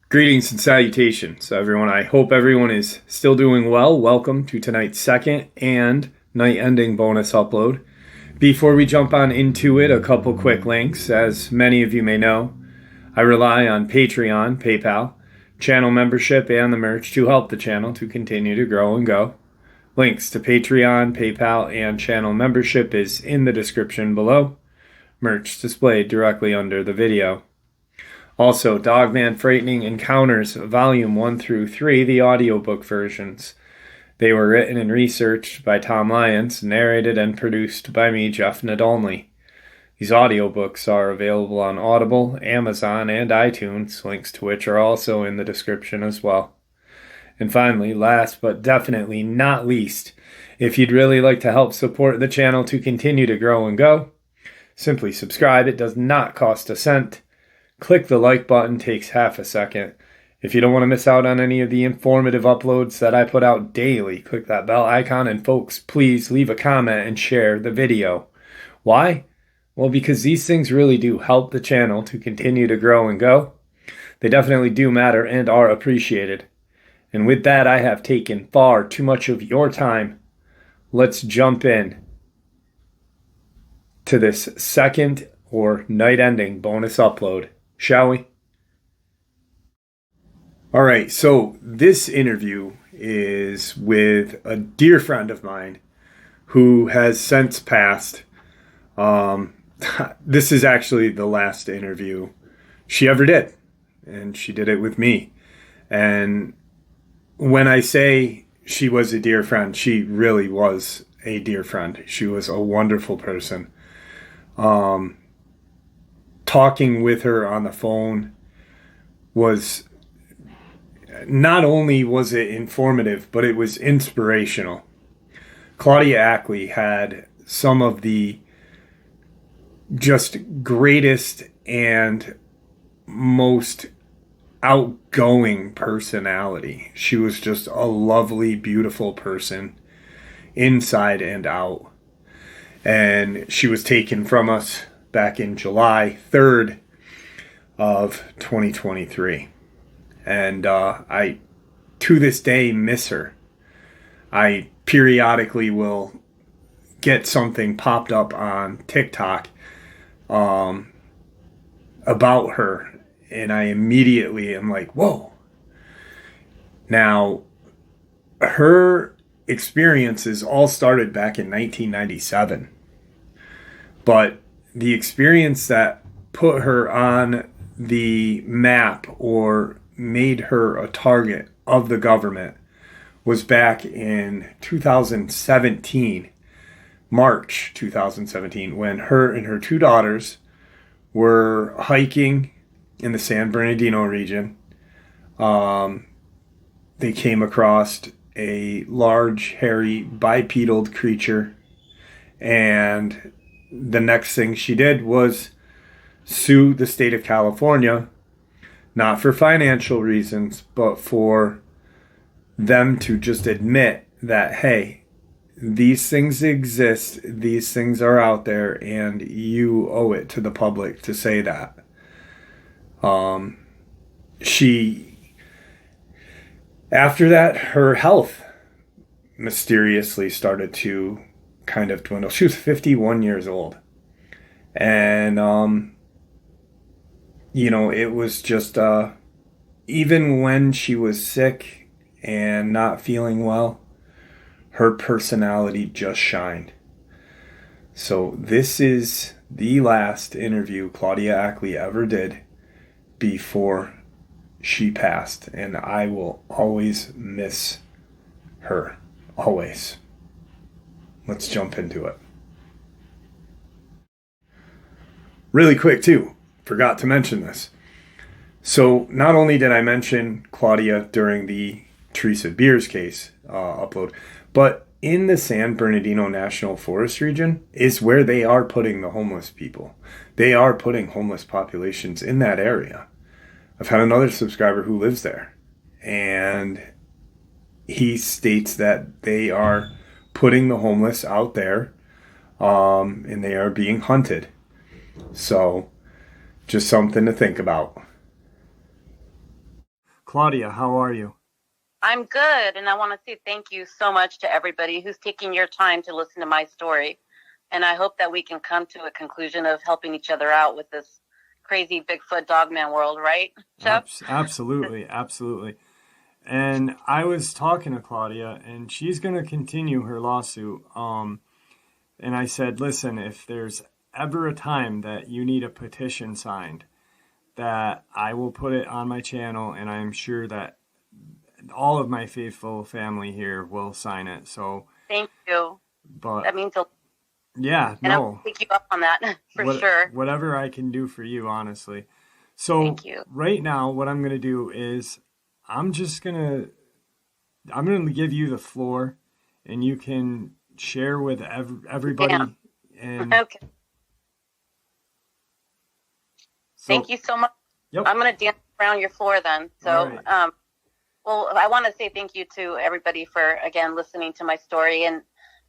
Greetings and salutations, everyone. I hope everyone is still doing well. Welcome to tonight's second and night-ending bonus upload. Before we jump on into it, a couple quick links. As many of you may know, I rely on Patreon, PayPal, channel membership, and the merch to help the channel to continue to grow and go. Links to Patreon, PayPal, and channel membership is in the description below. Merch displayed directly under the video. Also, Dogman Frightening Encounters, Volume 1 through 3, the audiobook versions. They were written and researched by Tom Lyons, narrated and produced by me, Jeff Nadolny. These audiobooks are available on Audible, Amazon, and iTunes, links to which are also in the description as well. And finally, last but definitely not least, if you'd really like to help support the channel to continue to grow and go, simply subscribe. It does not cost a cent. Click the like button, takes half a second. If you don't want to miss out on any of the informative uploads that I put out daily, click that bell icon, and folks, please leave a comment and share the video. Why? Well, because these things really do help the channel to continue to grow and go. They definitely do matter and are appreciated. And with that, I have taken far too much of your time. Let's jump in to this second or night-ending bonus upload. Shall we? All right, so this interview is with a dear friend of mine who has since passed. This is actually the last interview she ever did, and she did it with me. And when I say she was a dear friend, she really was a dear friend. She was a wonderful person. Talking with her on the phone was not only was it informative, but it was inspirational. Claudia Ackley had some of the just greatest and most outgoing personality. She was just a lovely, beautiful person inside and out. And she was taken from us back in July 3rd of 2023. And I, to this day, miss her. I periodically will get something popped up on TikTok about her, and I immediately am like, whoa. Now, her experiences all started back in 1997. But the experience that put her on the map or made her a target of the government was back in 2017, March 2017, when her and her two daughters were hiking in the San Bernardino region. They came across a large, hairy, bipedal creature, and the next thing she did was sue the state of California, not for financial reasons, but for them to just admit that, hey, these things exist, these things are out there, and you owe it to the public to say that. After that, her health mysteriously started to kind of dwindle. She was 51 years old. And, it was just, even when she was sick and not feeling well, her personality just shined. So this is the last interview Claudia Ackley ever did before she passed. And I will always miss her. Always. Let's jump into it. Really quick, too. Forgot to mention this. So not only did I mention Claudia during the Teresa Beers case upload, but in the San Bernardino National Forest region is where they are putting the homeless people. They are putting homeless populations in that area. I've had another subscriber who lives there, and he states that they are putting the homeless out there and they are being hunted. So just something to think about. Claudia, how are you? I'm good, and I want to say thank you so much to everybody who's taking your time to listen to my story. And I hope that we can come to a conclusion of helping each other out with this crazy Bigfoot Dogman world, right, Jeff? Absolutely, absolutely. And I was talking to Claudia, and she's going to continue her lawsuit. And I said, listen, if there's ever a time that you need a petition signed, that I will put it on my channel, and I'm sure that all of my faithful family here will sign it. So thank you. But that means a yeah, and no. I'll pick you up on that for sure. Whatever I can do for you, honestly. So thank you. Right now, what I'm gonna do is I'm gonna give you the floor, and you can share with everybody. Yeah. And okay. Thank you so much. Yep. I'm gonna dance around your floor then. So, right. Well, I want to say thank you to everybody for, again, listening to my story. And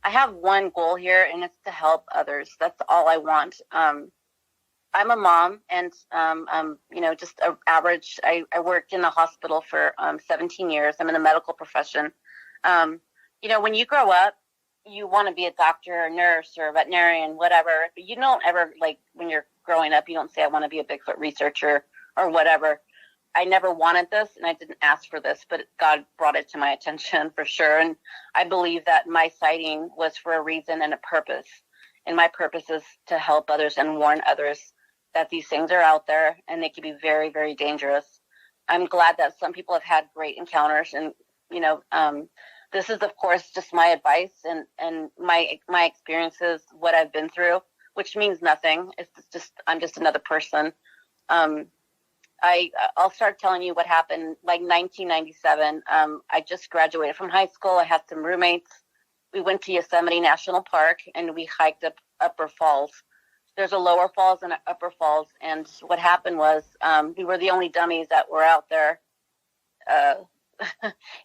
I have one goal here, and it's to help others. That's all I want. I'm a mom, and just an average. I worked in a hospital for 17 years. I'm in the medical profession. When you grow up, you want to be a doctor, or a nurse, or a veterinarian, whatever. But you don't ever, like, when you're growing up, you don't say, I want to be a Bigfoot researcher or whatever. I never wanted this, and I didn't ask for this, but God brought it to my attention for sure. And I believe that my sighting was for a reason and a purpose. And my purpose is to help others and warn others that these things are out there, and they can be very, very dangerous. I'm glad that some people have had great encounters, and this is, of course, just my advice and my experiences, what I've been through, which means nothing. It's just I'm just another person. I'll start telling you what happened. Like 1997, I just graduated from high school. I had some roommates. We went to Yosemite National Park, and we hiked up Upper Falls. There's a Lower Falls and an Upper Falls, and what happened was we were the only dummies that were out there.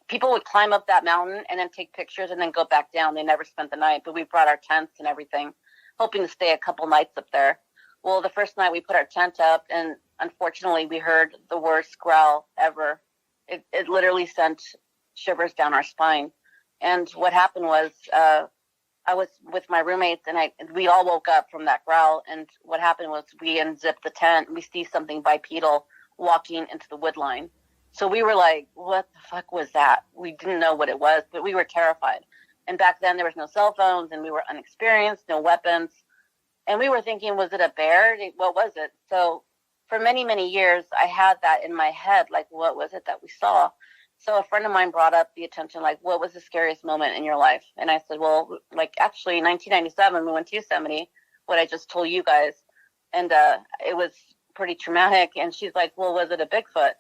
People would climb up that mountain and then take pictures and then go back down. They never spent the night, but we brought our tents and everything, hoping to stay a couple nights up there. Well, the first night we put our tent up, and unfortunately we heard the worst growl ever. It literally sent shivers down our spine. And what happened was I was with my roommates, and we all woke up from that growl. And what happened was we unzipped the tent, and we see something bipedal walking into the wood line. So we were like, what the fuck was that? We didn't know what it was, but we were terrified. And back then there was no cell phones, and we were unexperienced, no weapons. And we were thinking, was it a bear? What was it? So for many, many years, I had that in my head, like, what was it that we saw? So a friend of mine brought up the attention, like, what was the scariest moment in your life? And I said, well, like, actually, in 1997, we went to Yosemite, what I just told you guys. And it was pretty traumatic. And she's like, well, was it a Bigfoot?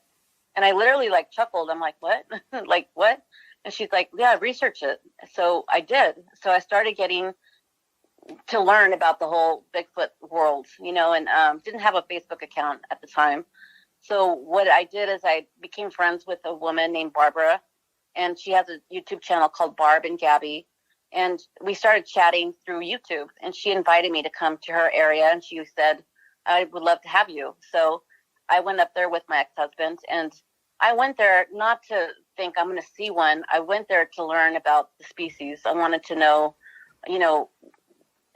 And I literally, like, chuckled. I'm like, what? Like, what? And she's like, yeah, research it. So I did. So I started getting to learn about the whole Bigfoot world, and didn't have a Facebook account at the time. So what I did is I became friends with a woman named Barbara, and she has a YouTube channel called Barb and Gabby. And we started chatting through YouTube, and she invited me to come to her area, and she said, I would love to have you. So I went up there with my ex-husband, and I went there not to think I'm going to see one. I went there to learn about the species. I wanted to know,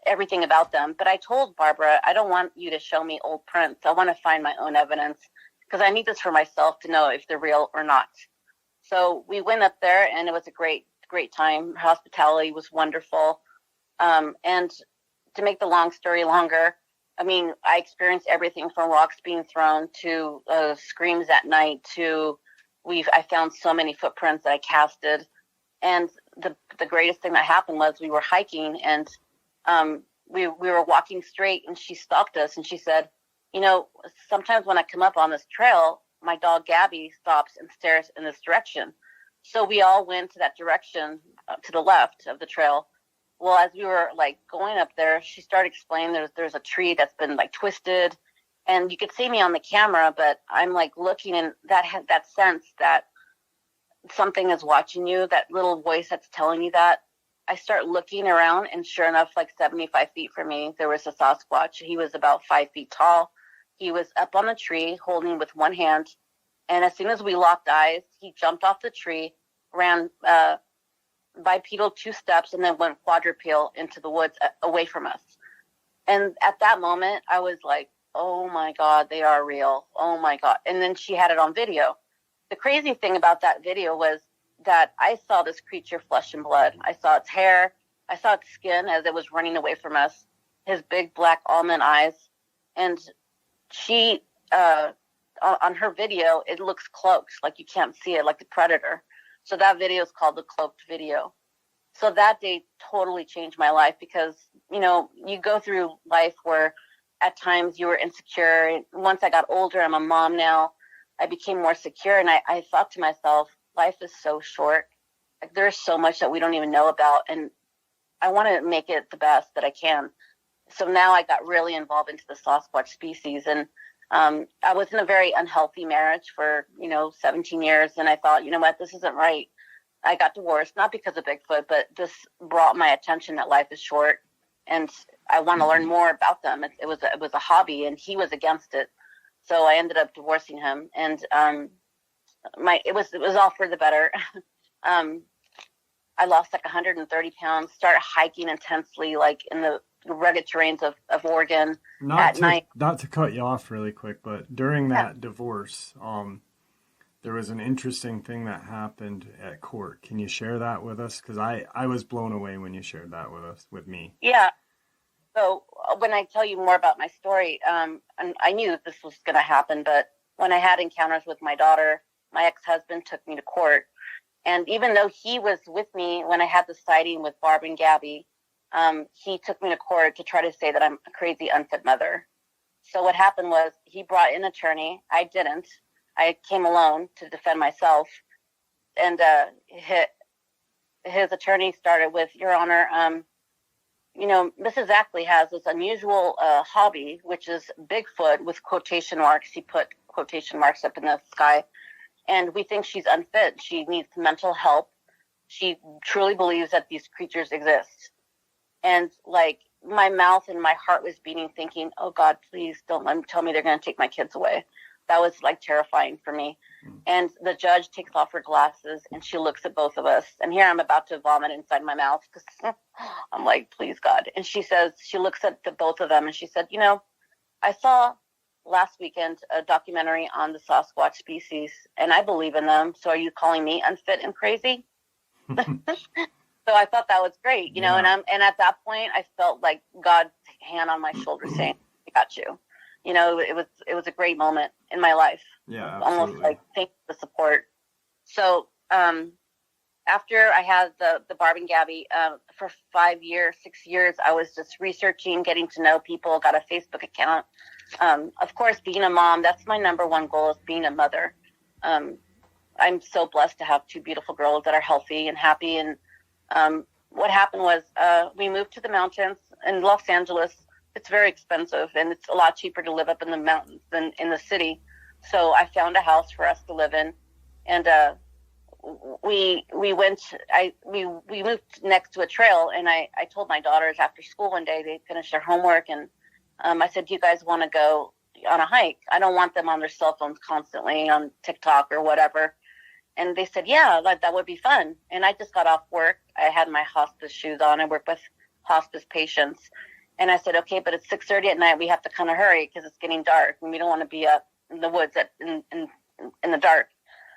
everything about them. But I told Barbara, I don't want you to show me old prints. I want to find my own evidence, because I need this for myself to know if they're real or not. So we went up there, and it was a great, great time. Hospitality was wonderful. And to make the long story longer, I mean, I experienced everything from rocks being thrown to screams at night to I found so many footprints that I casted. And the greatest thing that happened was we were hiking, and we were walking straight, and she stopped us, and she said, sometimes when I come up on this trail, my dog Gabby stops and stares in this direction. So we all went to that direction to the left of the trail. Well, as we were like going up there, she started explaining there's a tree that's been like twisted, and you could see me on the camera, but I'm like looking, and that sense that something is watching you, that little voice that's telling you that. I start looking around, and sure enough, like 75 feet from me, there was a Sasquatch. He was about 5 feet tall. He was up on the tree holding with one hand. And as soon as we locked eyes, he jumped off the tree, ran bipedal 2 steps, and then went quadrupedal into the woods away from us. And at that moment, I was like, oh my God, they are real. Oh my God. And then she had it on video. The crazy thing about that video was that I saw this creature flesh and blood. I saw its hair. I saw its skin as it was running away from us, his big black almond eyes. And she, on her video, it looks cloaked, like you can't see it, like the predator. So that video is called the cloaked video. So that day totally changed my life because, you know, you go through life where at times you were insecure. Once I got older, I'm a mom now, I became more secure. And I thought to myself, life is so short. Like, there's so much that we don't even know about. And I want to make it the best that I can. So now I got really involved into the Sasquatch species. And I was in a very unhealthy marriage for, 17 years. And I thought, you know what, this isn't right. I got divorced, not because of Bigfoot, but this brought my attention that life is short. And I want to learn more about them. It was a hobby, and he was against it. So I ended up divorcing him. And it was all for the better. I lost like 130 pounds, started hiking intensely, like in the rugged terrains of Oregon at night. Not to cut you off really quick, but during that divorce, there was an interesting thing that happened at court. Can you share that with us? Because I was blown away when you shared that with me. Yeah. So when I tell you more about my story, and I knew that this was going to happen, but when I had encounters with my daughter, my ex-husband took me to court. And even though he was with me when I had the sighting with Barb and Gabby, he took me to court to try to say that I'm a crazy, unfit mother. So what happened was he brought in an attorney. I didn't. I came alone to defend myself. And his attorney started with, Your Honor, Mrs. Ackley has this unusual hobby, which is Bigfoot with quotation marks. He put quotation marks up in the sky. And we think she's unfit. She needs mental help. She truly believes that these creatures exist. And like my mouth and my heart was beating, thinking, oh God, please don't let them tell me they're going to take my kids away. That was like terrifying for me. And the judge takes off her glasses and she looks at both of us. And here I'm about to vomit inside my mouth because I'm like, please God. And she looks at the both of them and she said, I saw last weekend a documentary on the Sasquatch species and I believe in them. So are you calling me unfit and crazy? So I thought that was great, Yeah. and at that point I felt like God's hand on my shoulder saying, I got you. It was a great moment in my life. Yeah, Almost absolutely. like thank you for the support. So after I had the Barb and Gabby, for 6 years, I was just researching, getting to know people, got a Facebook account. Of course, being a mom, that's my number one goal, is being a mother. I'm so blessed to have 2 beautiful girls that are healthy and happy. And what happened was we moved to the mountains in Los Angeles. It's very expensive, and it's a lot cheaper to live up in the mountains than in the city. So I found a house for us to live in, and we moved next to a trail. And I told my daughters after school one day, they finished their homework, and I said, do you guys want to go on a hike? I don't want them on their cell phones constantly on TikTok or whatever. And they said, yeah, that would be fun. And I just got off work. I had my hospice shoes on. I work with hospice patients. And I said, okay, but it's 6:30 at night. We have to kind of hurry because it's getting dark and we don't want to be up in the woods in the dark.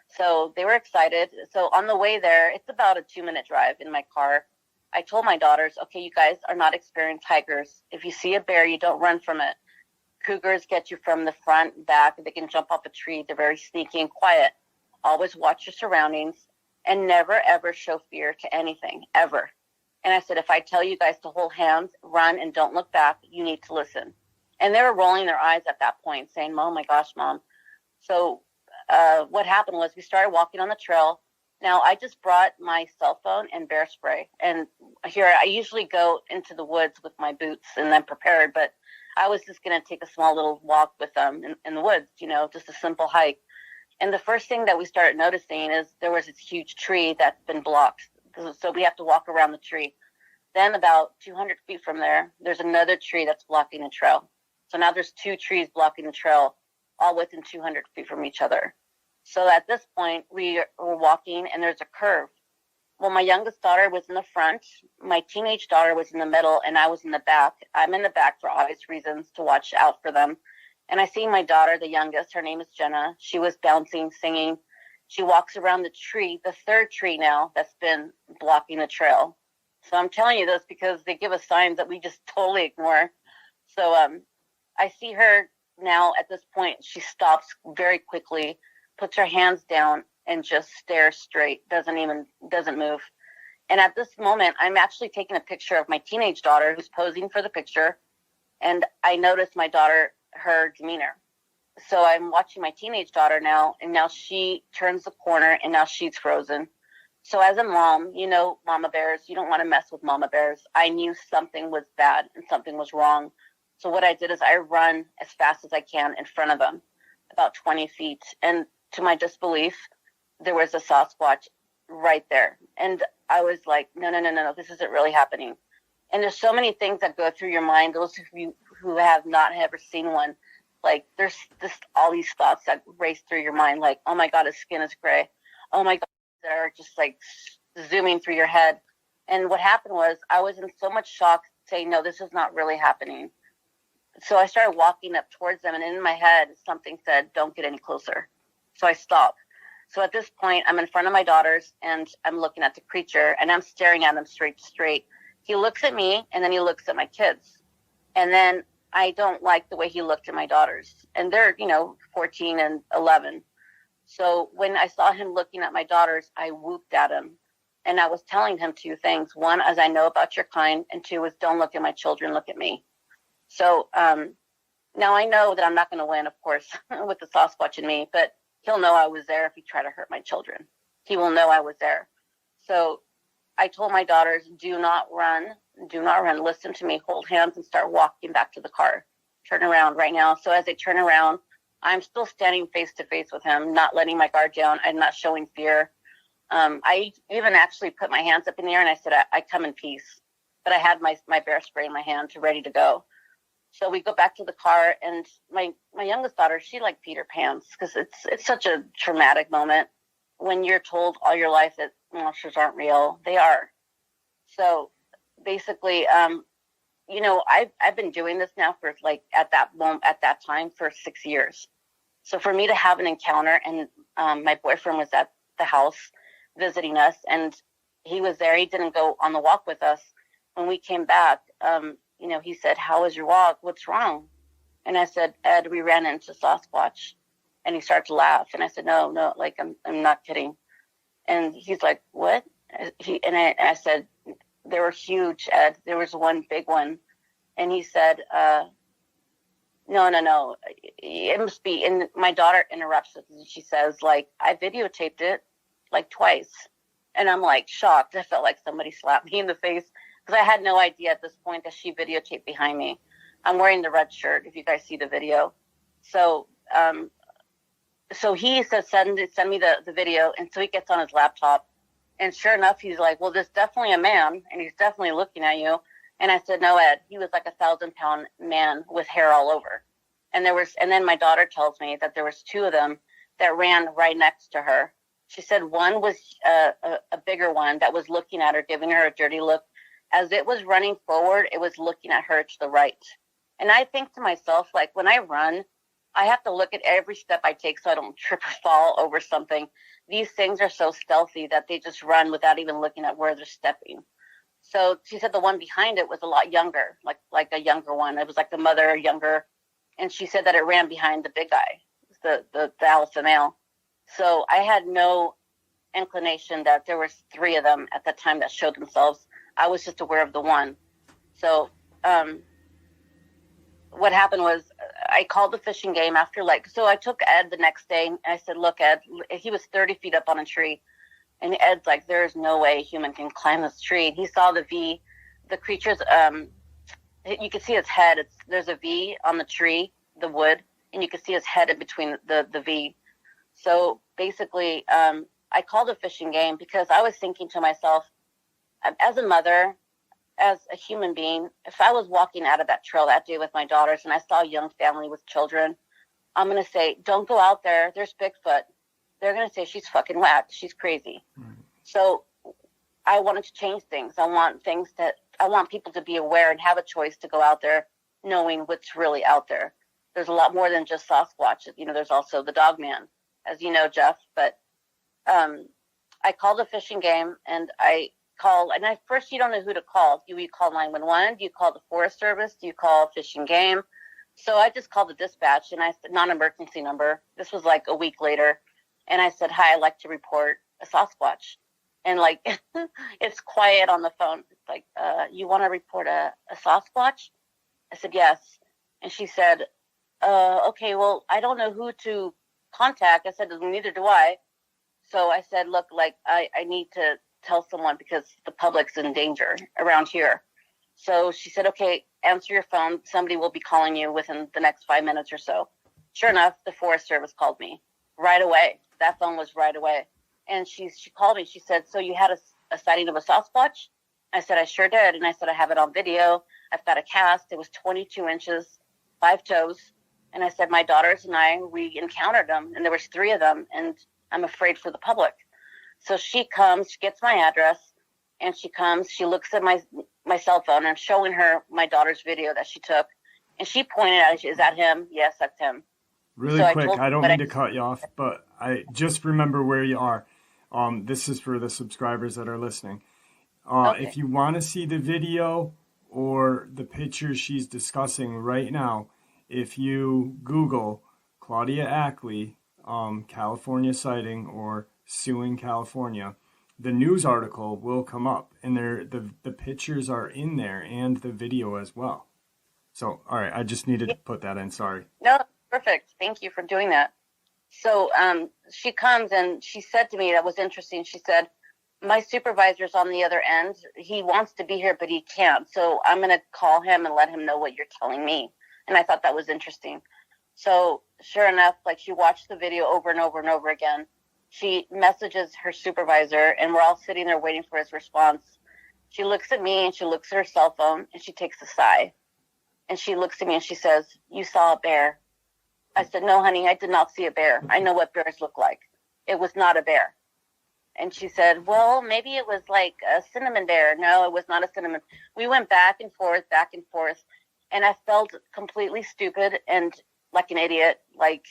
So they were excited. So on the way there, it's about a 2-minute drive in my car. I told my daughters, okay, you guys are not experienced hikers. If you see a bear, you don't run from it. Cougars get you from the front, back. They can jump off a tree. They're very sneaky and quiet. Always watch your surroundings and never, ever show fear to anything, ever. And I said, if I tell you guys to hold hands, run, and don't look back, you need to listen. And they were rolling their eyes at that point, saying, oh, my gosh, Mom. So what happened was we started walking on the trail. Now, I just brought my cell phone and bear spray. And here, I usually go into the woods with my boots and I'm prepared. But I was just going to take a small little walk with them in the woods, just a simple hike. And the first thing that we started noticing is there was this huge tree that's been blocked. So we have to walk around the tree. Then about 200 feet from there, there's another tree that's blocking the trail. So now there's 2 trees blocking the trail, all within 200 feet from each other. So at this point, we were walking, and there's a curve. Well, my youngest daughter was in the front, my teenage daughter was in the middle, and I was in the back. I'm in the back for obvious reasons, to watch out for them. And I see my daughter, the youngest, her name is Jenna. She was bouncing, singing. She walks around the tree, the 3rd tree now that's been blocking the trail. So I'm telling you this because they give us signs that we just totally ignore. So I see her now at this point. She stops very quickly, puts her hands down, and just stares straight, doesn't move. And at this moment, I'm actually taking a picture of my teenage daughter who's posing for the picture. And I noticed my daughter, her demeanor. So I'm watching my teenage daughter now, and now she turns the corner, and now she's frozen. So as a mom, you know, mama bears, you don't want to mess with mama bears. I knew something was bad and something was wrong. So what I did is I run as fast as I can in front of them, about 20 feet. And to my disbelief, there was a Sasquatch right there. And I was like, no, this isn't really happening. And there's so many things that go through your mind. Those of you who have not ever seen one, like there's just all these thoughts that race through your mind, like, oh my God, his skin is gray. Oh my God, they're just like zooming through your head. And what happened was I was in so much shock, saying, no, this is not really happening. So I started walking up towards them, and in my head, something said, don't get any closer. So I stopped. So at this point, I'm in front of my daughters, and I'm looking at the creature, and I'm staring at him straight. He looks at me, and then he looks at my kids. And then I don't like the way he looked at my daughters. And they're, 14 and 11. So when I saw him looking at my daughters, I whooped at him. And I was telling him 2 things. One, as I know about your kind. And 2 was, don't look at my children, look at me. So now I know that I'm not going to win, of course, with the Sasquatch in me. But he'll know I was there if he tried to hurt my children. He will know I was there. So I told my daughters, do not run. Listen to me, hold hands, and start walking back to the car. Turn around right now. So as they turn around, I'm still standing face to face with him, not letting my guard down. I'm not showing fear. I even actually put my hands up in the air, and I said, I come in peace. But I had my bear spray in my hand, ready to go. So we go back to the car, and my youngest daughter, she like Peter Pan's, because it's such a traumatic moment when you're told all your life that monsters aren't real. They are. So basically, I've been doing this now for at that time for 6 years. So for me to have an encounter, and my boyfriend was at the house visiting us, and he was there. He didn't go on the walk with us. When we came back, he said, how was your walk? What's wrong? And I said, Ed, we ran into Sasquatch. And he started to laugh. And I said, no, I'm not kidding. And he's like, what? I said, they were huge, Ed. There was one big one. And he said, no, it must be. And my daughter interrupts us, and she says, I videotaped it twice. And I'm shocked. I felt like somebody slapped me in the face, because I had no idea at this point that she videotaped behind me. I'm wearing the red shirt, if you guys see the video. So he says, send me the video. And so he gets on his laptop. And sure enough, he's like, well, there's definitely a man, and he's definitely looking at you. And I said, no, Ed, he was like a 1,000-pound man with hair all over. And then my daughter tells me that there was 2 of them that ran right next to her. She said one was a bigger one that was looking at her, giving her a dirty look. As it was running forward, it was looking at her to the right. And I think to myself, when I run, I have to look at every step I take so I don't trip or fall over something. These things are so stealthy that they just run without even looking at where they're stepping. So she said the one behind it was a lot younger, like a younger one. It was like the mother, younger. And she said that it ran behind the big guy, the alpha male. So I had no inclination that there was 3 of them at the time that showed themselves. I was just aware of the one. So what happened was I called the fishing game after so I took Ed the next day, and I said, look, Ed, he was 30 feet up on a tree. And Ed's like, there's no way a human can climb this tree. And he saw the V, the creature's, you can see his head. There's a V on the tree, the wood, and you can see his head in between the V. So basically, I called a fishing game because I was thinking to myself, as a mother, as a human being, if I was walking out of that trail that day with my daughters and I saw a young family with children, I'm going to say, don't go out there. There's Bigfoot. They're going to say, she's fucking whacked. She's crazy. Mm-hmm. So I wanted to change things. I want people to be aware and have a choice to go out there knowing what's really out there. There's a lot more than just Sasquatch. You know, there's also the Dogman, as you know, Jeff. But I called the fishing game, and at first you don't know who to call. Do you call 911? Do you call the Forest Service? Do you call fishing game? So I just called the dispatch, and I said, non-emergency number. This was like a week later. And I said, hi, I'd like to report a Sasquatch. And like, it's quiet on the phone. It's like, you want to report a Sasquatch? I said, yes. And she said, okay, well, I don't know who to contact. I said, neither do I. So I said, look, like, I need to tell someone because the public's in danger around here. So she said, okay, answer your phone. Somebody will be calling you within the next 5 minutes or so. Sure enough, the Forest Service called me right away. That phone was right away. And she called me. She said, so you had a sighting of a Sasquatch? I said, I sure did. And I said, I have it on video. I've got a cast. It was 22 inches, 5 toes. And I said, my daughters and we encountered them. And there was 3 of them. And I'm afraid for the public. So she comes, she gets my address. And she comes, she looks at my cell phone. And I'm showing her my daughter's video that she took. And she pointed out, is that him? Yes, that's him. Really quick, I don't mean to cut you off, but I just remember where you are. This is for the subscribers that are listening. Okay. If you want to see the video or the pictures she's discussing right now, if you Google Claudia Ackley, California sighting or suing California, the news article will come up, and the pictures are in there and the video as well. So, all right, I just needed to put that in. Sorry. No, perfect. Thank you for doing that. So she comes and she said to me, that was interesting. She said, my supervisor's on the other end. He wants to be here, but he can't. So I'm going to call him and let him know what you're telling me. And I thought that was interesting. So sure enough, like she watched the video over and over and over again. She messages her supervisor and we're all sitting there waiting for his response. She looks at me and she looks at her cell phone and she takes a sigh. And she looks at me and she says, you saw a bear. I said, no, honey, I did not see a bear. I know what bears look like. It was not a bear. And she said, well, maybe it was like a cinnamon bear. No, it was not a cinnamon. We went back and forth. And I felt completely stupid and like an idiot. Like,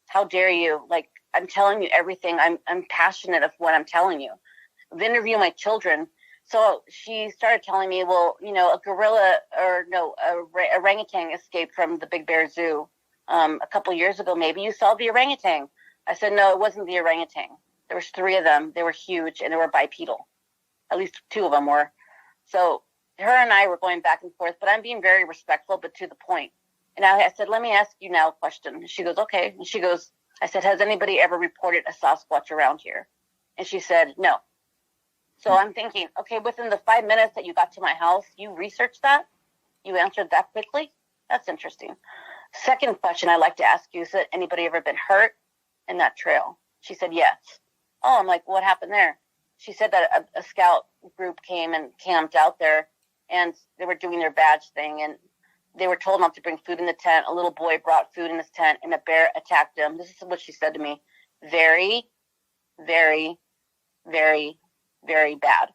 how dare you? Like, I'm telling you everything. I'm passionate of what I'm telling you. I've interviewed my children. So she started telling me, well, you know, a orangutan escaped from the Big Bear Zoo a couple years ago. Maybe you saw the orangutan. I said, no, it wasn't the orangutan. There was 3 of them. They were huge and they were bipedal. At least 2 of them were. So her and I were going back and forth, but I'm being very respectful, but to the point. And I said, let me ask you now a question. And she goes, okay. And she goes, I said, has anybody ever reported a Sasquatch around here? And she said, no. So I'm thinking, okay, within the 5 minutes that you got to my house, you researched that? You answered that quickly? That's interesting. Second question I'd like to ask you, is that anybody ever been hurt in that trail? She said, yes. Oh, I'm like, what happened there? She said that a scout group came and camped out there and they were doing their badge thing and they were told not to bring food in the tent. A little boy brought food in his tent and a bear attacked him. This is what she said to me. Very, very, very, very bad.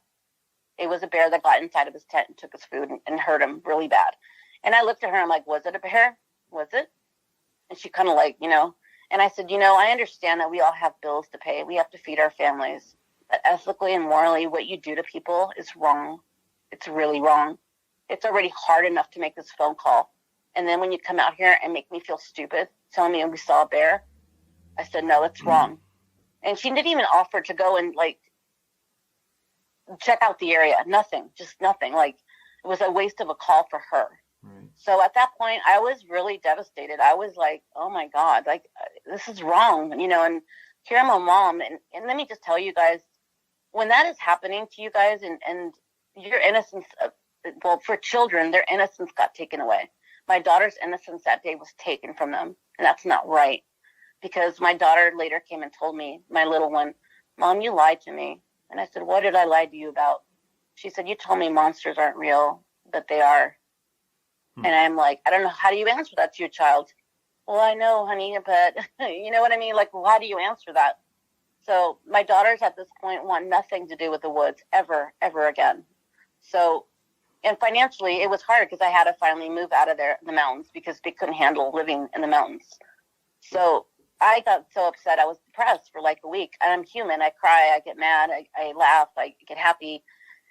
It was a bear that got inside of his tent and took his food and hurt him really bad. And I looked at her, I'm like, was it a bear? Was it? And she kind of like, you know, and I said, you know, I understand that we all have bills to pay. We have to feed our families. But ethically and morally, what you do to people is wrong. It's really wrong. It's already hard enough to make this phone call. And then when you come out here and make me feel stupid, telling me we saw a bear, I said, no, it's wrong. And she didn't even offer to go and like check out the area. Nothing, just nothing. Like it was a waste of a call for her. Right. So at that point, I was really devastated. I was like, oh my God, like this is wrong, you know, and here I'm a mom. And let me just tell you guys, when that is happening to you guys and your innocence, well, for children, their innocence got taken away. My daughter's innocence that day was taken from them. And that's not right. Because my daughter later came and told me, my little one, Mom, you lied to me. And I said, what did I lie to you about? She said, you told me monsters aren't real, but they are. And I'm like, I don't know. How do you answer that to your child? Well, I know, honey, but you know what I mean? Like, well, how do you answer that? So my daughters at this point want nothing to do with the woods ever, ever again. So, and financially, it was hard because I had to finally move out of the mountains because they couldn't handle living in the mountains. So I got so upset. I was depressed for like a week. I'm human. I cry. I get mad. I laugh. I get happy.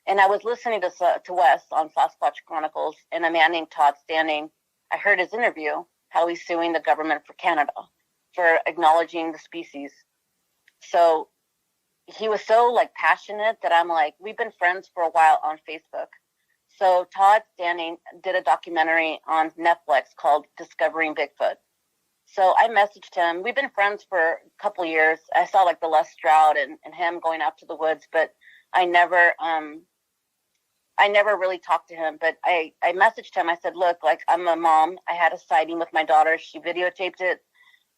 And I was listening to Wes on Sasquatch Chronicles, and a man named Todd Standing. I heard his interview, how he's suing the government for Canada for acknowledging the species. So he was so like passionate that I'm like, we've been friends for a while on Facebook. So Todd Standing did a documentary on Netflix called Discovering Bigfoot. So I messaged him. We've been friends for a couple years. I saw like the Les Stroud and him going out to the woods, but I never really talked to him. But I messaged him. I said, look, like, I'm a mom. I had a sighting with my daughter. She videotaped it.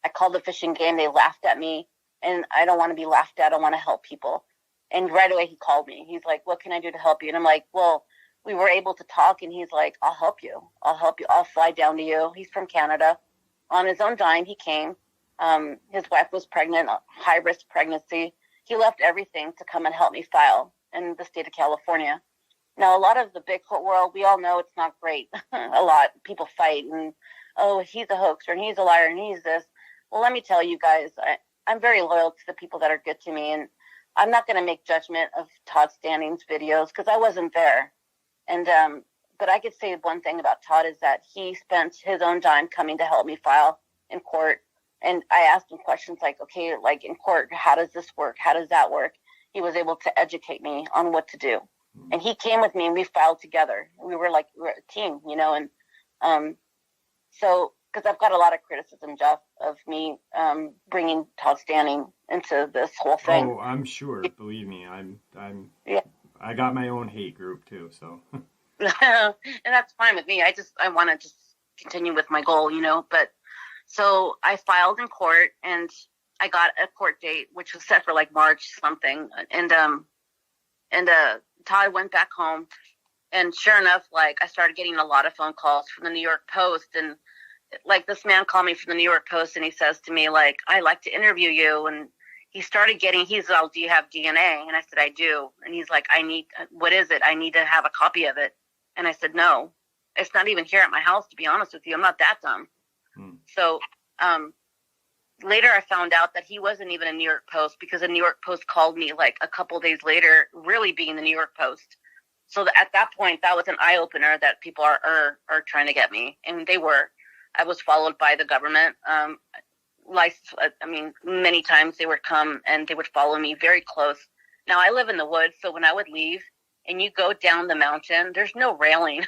I called the fishing game. They laughed at me, and I don't want to be laughed at. I want to help people. And right away he called me. He's like, what can I do to help you? And I'm like, well, we were able to talk, and he's like, I'll help you. I'll fly down to you. He's from Canada. On his own dime, he came. His wife was pregnant, a high-risk pregnancy. He left everything to come and help me file in the state of California. Now, a lot of the Bigfoot world, we all know it's not great. A lot. People fight and, oh, he's a hoaxer and he's a liar and he's this. Well, let me tell you guys, I'm very loyal to the people that are good to me, and I'm not going to make judgment of Todd Standing's videos because I wasn't there. And but I could say one thing about Todd is that he spent his own dime coming to help me file in court. And I asked him questions like, okay, like in court, how does this work? How does that work? He was able to educate me on what to do. And he came with me and we filed together. We were a team, you know, and so because I've got a lot of criticism, Jeff, of me bringing Todd Standing into this whole thing. Oh, I'm sure. Believe me, I'm yeah. I got my own hate group too, so. And that's fine with me. I want to just continue with my goal, you know. But so I filed in court, and I got a court date, which was set for like March something. And Todd went back home, and sure enough, like I started getting a lot of phone calls from the New York Post, and like this man called me from the New York Post, and he says to me like, I'd like to interview you. And he's like, do you have DNA? And I said, I do. And he's like, what is it? I need to have a copy of it. And I said, no, it's not even here at my house, to be honest with you. I'm not that dumb. So later I found out that he wasn't even a New York Post, because the New York Post called me like a couple days later, really being the New York Post. So at that point, that was an eye-opener that people are trying to get me. And they were. I was followed by the government. Many times they would come and they would follow me very close. Now, I live in the woods, so when I would leave and you go down the mountain, there's no railing.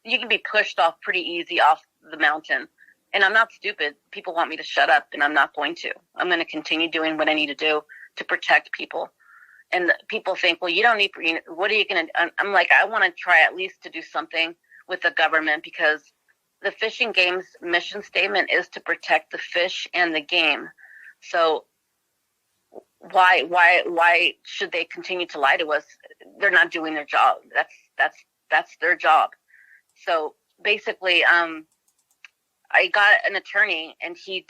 You can be pushed off pretty easy off the mountain. And I'm not stupid. People want me to shut up, and I'm not going to. I'm going to continue doing what I need to do to protect people. And people think, well, you don't need, what are you going to, I'm like, I want to try at least to do something with the government, because the Fish and Game's mission statement is to protect the fish and the game. So why should they continue to lie to us? They're not doing their job. That's their job. So basically, I got an attorney, and he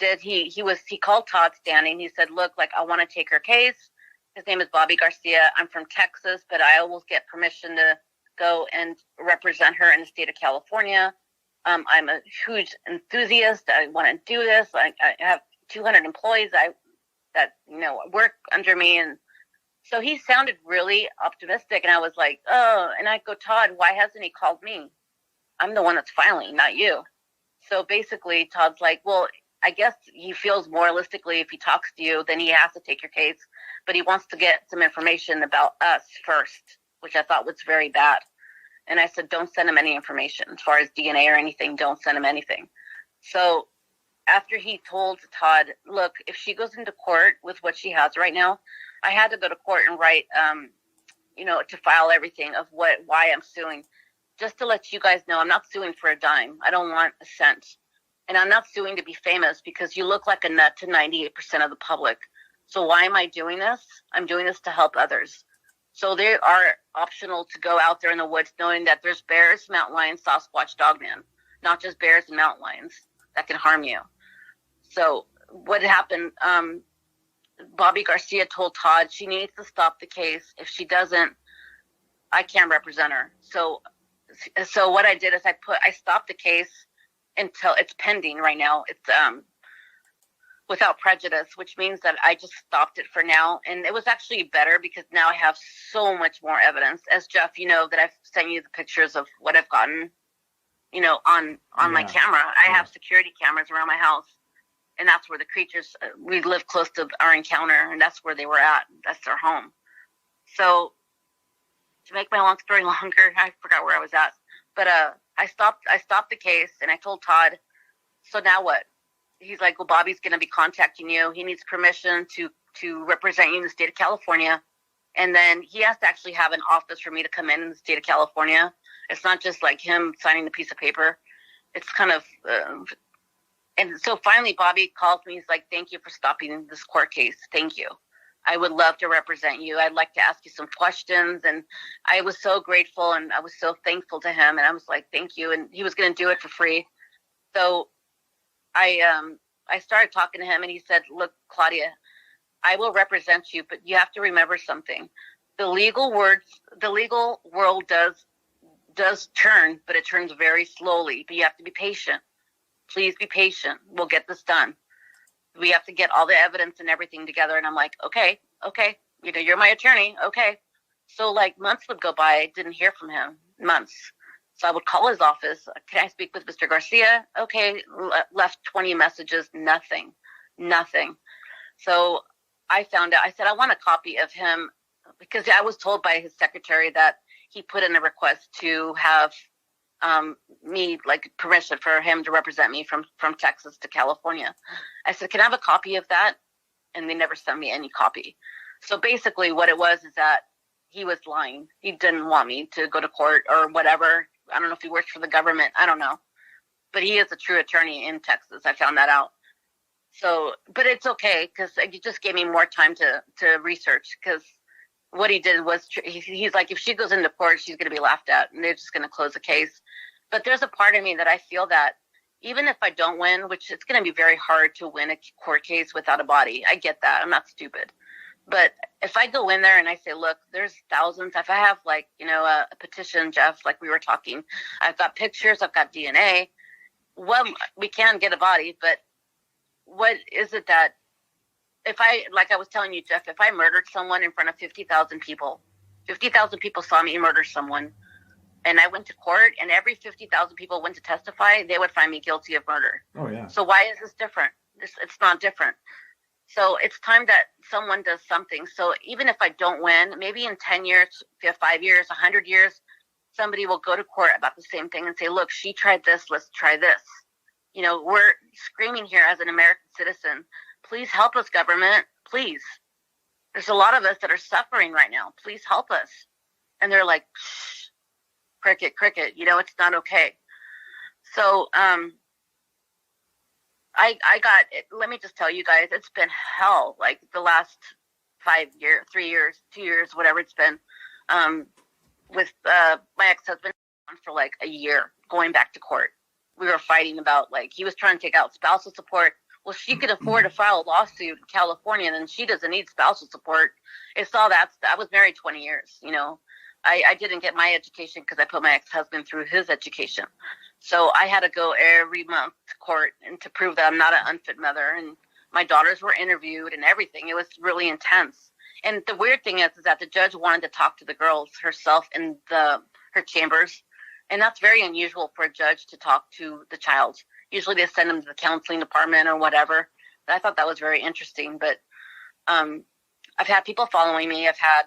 called Todd Standing. He said, look, like, I want to take her case. His name is Bobby Garcia. I'm from Texas, but I will get permission to go and represent her in the state of California. I'm a huge enthusiast. I want to do this. I have 200 employees that work under me. And so he sounded really optimistic. And I was like, oh, and I go, Todd, why hasn't he called me? I'm the one that's filing, not you. So basically Todd's like, well, I guess he feels moralistically if he talks to you, then he has to take your case, but he wants to get some information about us first, which I thought was very bad. And I said, don't send him any information as far as DNA or anything. Don't send him anything. So after he told Todd, look, if she goes into court with what she has right now, I had to go to court and write, to file everything of why I'm suing. Just to let you guys know, I'm not suing for a dime. I don't want a cent. And I'm not suing to be famous, because you look like a nut to 98% of the public. So why am I doing this? I'm doing this to help others. So they are optional to go out there in the woods knowing that there's bears, mountain lions, Sasquatch, Dogman, not just bears and mountain lions that can harm you. So what happened, Bobby Garcia told Todd she needs to stop the case. If she doesn't, I can't represent her. So what I did is I stopped the case until it's pending right now. It's without prejudice, which means that I just stopped it for now. And it was actually better because now I have so much more evidence. As Jeff, you know, that I've sent you the pictures of what I've gotten, you know, on my camera. I have security cameras around my house. And that's where the creatures, we live close to our encounter, and that's where they were at. That's their home. So to make my long story longer, I forgot where I was at. But I stopped the case, and I told Todd, so now what? He's like, well, Bobby's going to be contacting you. He needs permission to represent you in the state of California. And then he has to actually have an office for me to come in the state of California. It's not just like him signing the piece of paper. It's kind of, and so finally Bobby calls me. He's like, thank you for stopping this court case. Thank you. I would love to represent you. I'd like to ask you some questions. And I was so grateful, and I was so thankful to him. And I was like, thank you. And he was going to do it for free. So I started talking to him, and he said, look, Claudia, I will represent you, but you have to remember something. The legal world does turn, but it turns very slowly, but you have to be patient. Please be patient. We'll get this done. We have to get all the evidence and everything together. And I'm like, okay. You know, you're my attorney. Okay. So like months would go by. I didn't hear from him. Months. So I would call his office. Can I speak with Mr. Garcia? Okay. Left 20 messages. Nothing. So I found out. I said, I want a copy of him, because I was told by his secretary that he put in a request to have me, like, permission for him to represent me from Texas to California. I said, can I have a copy of that? And they never sent me any copy. So basically what it was is that he was lying. He didn't want me to go to court or whatever. I don't know if he works for the government. I don't know. But he is a true attorney in Texas. I found that out. So, but it's okay, because it just gave me more time to research, because what he did was, he's like, if she goes into court, she's going to be laughed at, and they're just going to close the case. But there's a part of me that I feel that even if I don't win, which it's going to be very hard to win a court case without a body. I get that. I'm not stupid. But if I go in there and I say, look, there's thousands. If I have, like, you know, a petition, Jeff, like we were talking, I've got pictures, I've got DNA. Well, we can get a body, but what is it that if I, like I was telling you, Jeff, if I murdered someone in front of 50,000 people saw me murder someone, and I went to court and every 50,000 people went to testify, they would find me guilty of murder. Oh, yeah. So why is this different? It's not different. So it's time that someone does something. So even if I don't win, maybe in 10 years, 5 years, 100 years, somebody will go to court about the same thing and say, look, she tried this, let's try this. You know, we're screaming here as an American citizen, please help us, government, please. There's a lot of us that are suffering right now. Please help us. And they're like, shh, cricket, you know, it's not okay. So, I got it. Let me just tell you guys, it's been hell, like the last 5 years, 3 years, 2 years, whatever it's been, with my ex-husband for like a year going back to court. We were fighting about, like, he was trying to take out spousal support. Well, she could afford to file a lawsuit in California, and she doesn't need spousal support. It's all that. I was married 20 years, you know. I didn't get my education because I put my ex-husband through his education. So I had to go every month to court and to prove that I'm not an unfit mother. And my daughters were interviewed and everything. It was really intense. And the weird thing is that the judge wanted to talk to the girls herself in her chambers. And that's very unusual for a judge to talk to the child. Usually they send them to the counseling department or whatever. But I thought that was very interesting. But I've had people following me. I've had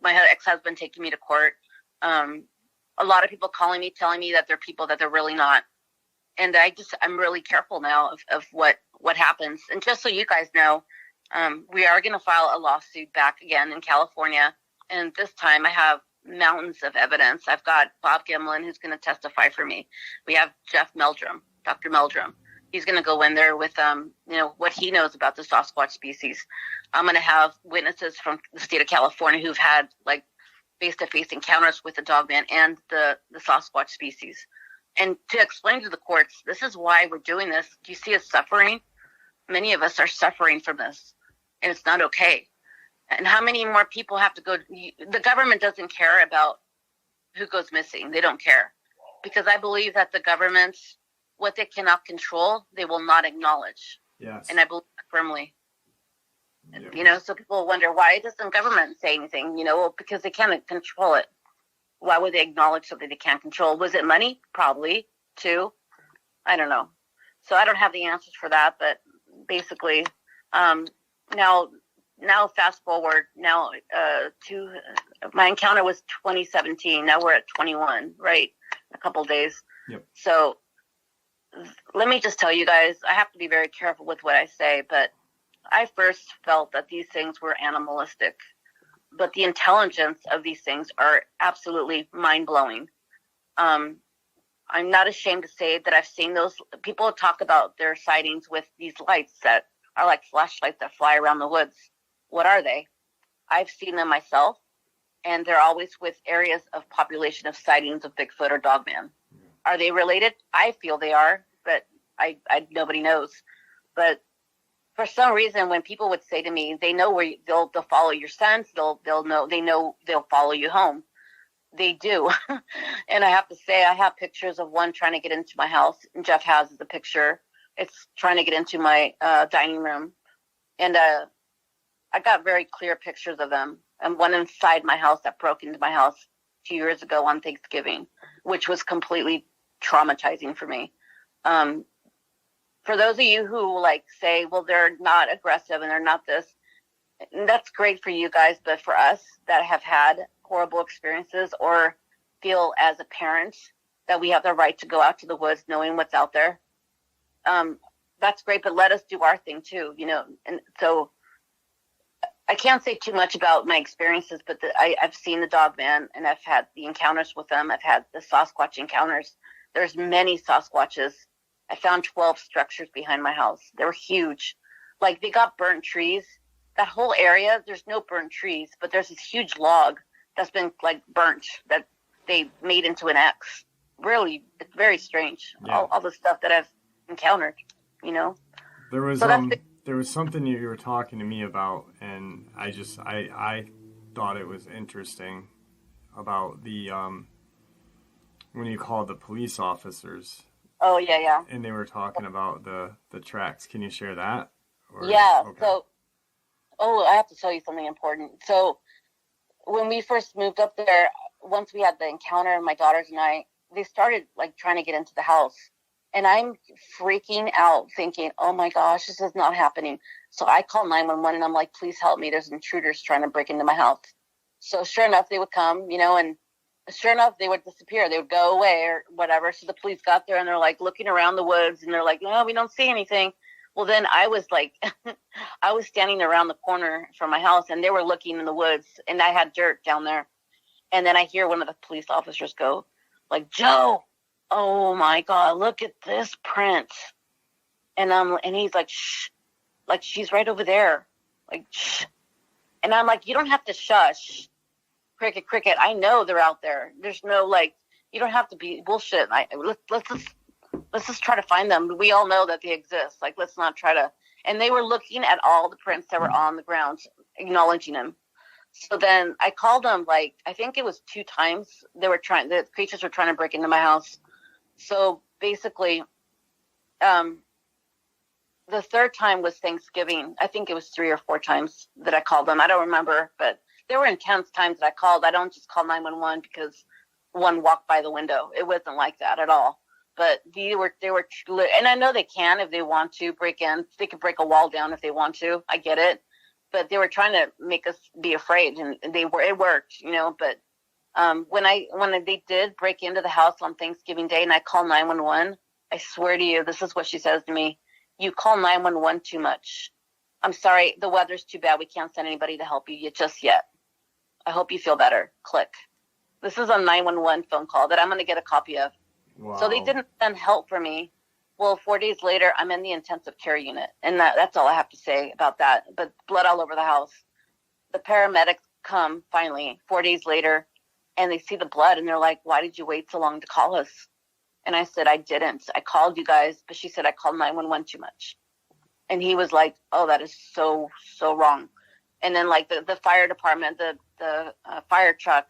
my ex-husband taking me to court. A lot of people calling me, telling me that they're people that they're really not. And I'm really careful now of what happens. And just so you guys know, we are going to file a lawsuit back again in California. And this time I have mountains of evidence. I've got Bob Gimlin, who's going to testify for me. We have Jeff Meldrum, Dr. Meldrum. He's going to go in there with, what he knows about the Sasquatch species. I'm going to have witnesses from the state of California who've had like face-to-face encounters with the Dogman and the Sasquatch species. And to explain to the courts, this is why we're doing this. Do you see us suffering? Many of us are suffering from this, and it's not okay. And how many more people have to go? The government doesn't care about who goes missing. They don't care. Because I believe that the government, what they cannot control, they will not acknowledge. Yes. And I believe that firmly. Yeah. So people wonder, why doesn't government say anything? Well, because they can't control it. Why would they acknowledge something they can't control? Was it money? Probably, too. I don't know. So I don't have the answers for that, but basically, now fast forward, to my encounter was 2017. Now we're at 21, right? A couple of days. Yep. So let me just tell you guys, I have to be very careful with what I say, but I first felt that these things were animalistic, but the intelligence of these things are absolutely mind-blowing. I'm not ashamed to say that I've seen those. People talk about their sightings with these lights that are like flashlights that fly around the woods. What are they? I've seen them myself, and they're always with areas of population of sightings of Bigfoot or Dogman. Are they related? I feel they are, but I nobody knows. But for some reason, when people would say to me, they know where they'll follow your scent, they'll follow you home. They do. And I have to say, I have pictures of one trying to get into my house, and Jeff has the picture. It's trying to get into my dining room. And I got very clear pictures of them. And one inside my house that broke into my house 2 years ago on Thanksgiving, which was completely traumatizing for me. For those of you who say, well, they're not aggressive and they're not this, that's great for you guys. But for us that have had horrible experiences or feel as a parent that we have the right to go out to the woods knowing what's out there, that's great. But let us do our thing too, And so I can't say too much about my experiences, but I've seen the Dogman and I've had the encounters with them. I've had the Sasquatch encounters. There's many Sasquatches. I found 12 structures behind my house. They were huge. They got burnt trees. That whole area, there's no burnt trees, but there's this huge log that's been burnt that they made into an X. Really, it's very strange. Yeah. All the stuff that I've encountered, There was there was something you were talking to me about, and I thought it was interesting about the when you called the police officers. Oh yeah. And they were talking about the tracks. Can you share that? Yeah. Okay. So, I have to tell you something important. So, when we first moved up there, once we had the encounter, my daughters and I, they started trying to get into the house, and I'm freaking out, thinking, "Oh my gosh, this is not happening." So I called 911, and I'm like, "Please help me! There's intruders trying to break into my house." So sure enough, they would come, and sure enough, they would disappear. They would go away or whatever. So the police got there and they're looking around the woods and they're like, no, we don't see anything. Well, then I was I was standing around the corner from my house and they were looking in the woods and I had dirt down there. And then I hear one of the police officers go Joe, oh my God, look at this print. And he's like, shh, she's right over there. Shh. And I'm like, you don't have to shush. Cricket. I know they're out there. There's no you don't have to be bullshit. Let's just try to find them. We all know that they exist. Let's not try to. And they were looking at all the prints that were on the ground, acknowledging them. So then I called them I think it was 2 times. The creatures were trying to break into my house. So basically, the 3rd time was Thanksgiving. I think it was 3 or 4 times that I called them. I don't remember, but there were intense times that I called. I don't just call 911 because one walked by the window. It wasn't like that at all. But they were, and I know they can if they want to break in. They could break a wall down if they want to. I get it. But they were trying to make us be afraid, and it worked, But when they did break into the house on Thanksgiving Day, and I called 911, I swear to you, this is what she says to me: "You call 911 too much. I'm sorry, the weather's too bad. We can't send anybody to help you just yet. I hope you feel better." Click. This is a 911 phone call that I'm going to get a copy of. Wow. So they didn't send help for me Well, 4 days later, I'm in the intensive care unit, and that's all I have to say about that. But blood all over the house. The paramedics come finally 4 days later, and they see the blood, and they're like, "Why did you wait so long to call us?" And I said, "I didn't. I called you guys," but she said, "I called 911 too much." And he was like, "Oh, that is so wrong." And then like the fire department, the fire truck,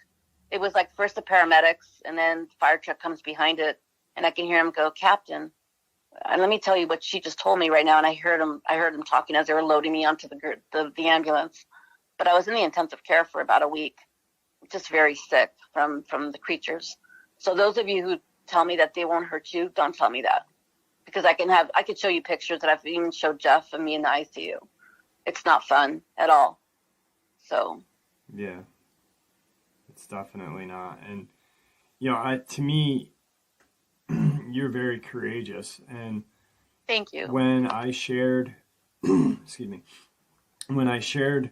it was like first the paramedics, and then the fire truck comes behind it, and I can hear him go, "Captain." And let me tell you what she just told me right now. And I heard them talking as they were loading me onto the ambulance. But I was in the intensive care for about a week, just very sick from the creatures. So those of you who tell me that they won't hurt you, don't tell me that, because I could show you pictures that I've even showed Jeff and me in the ICU. It's not fun at all. So yeah, it's definitely not. And to me, you're very courageous. And thank you. When I shared, excuse me, when I shared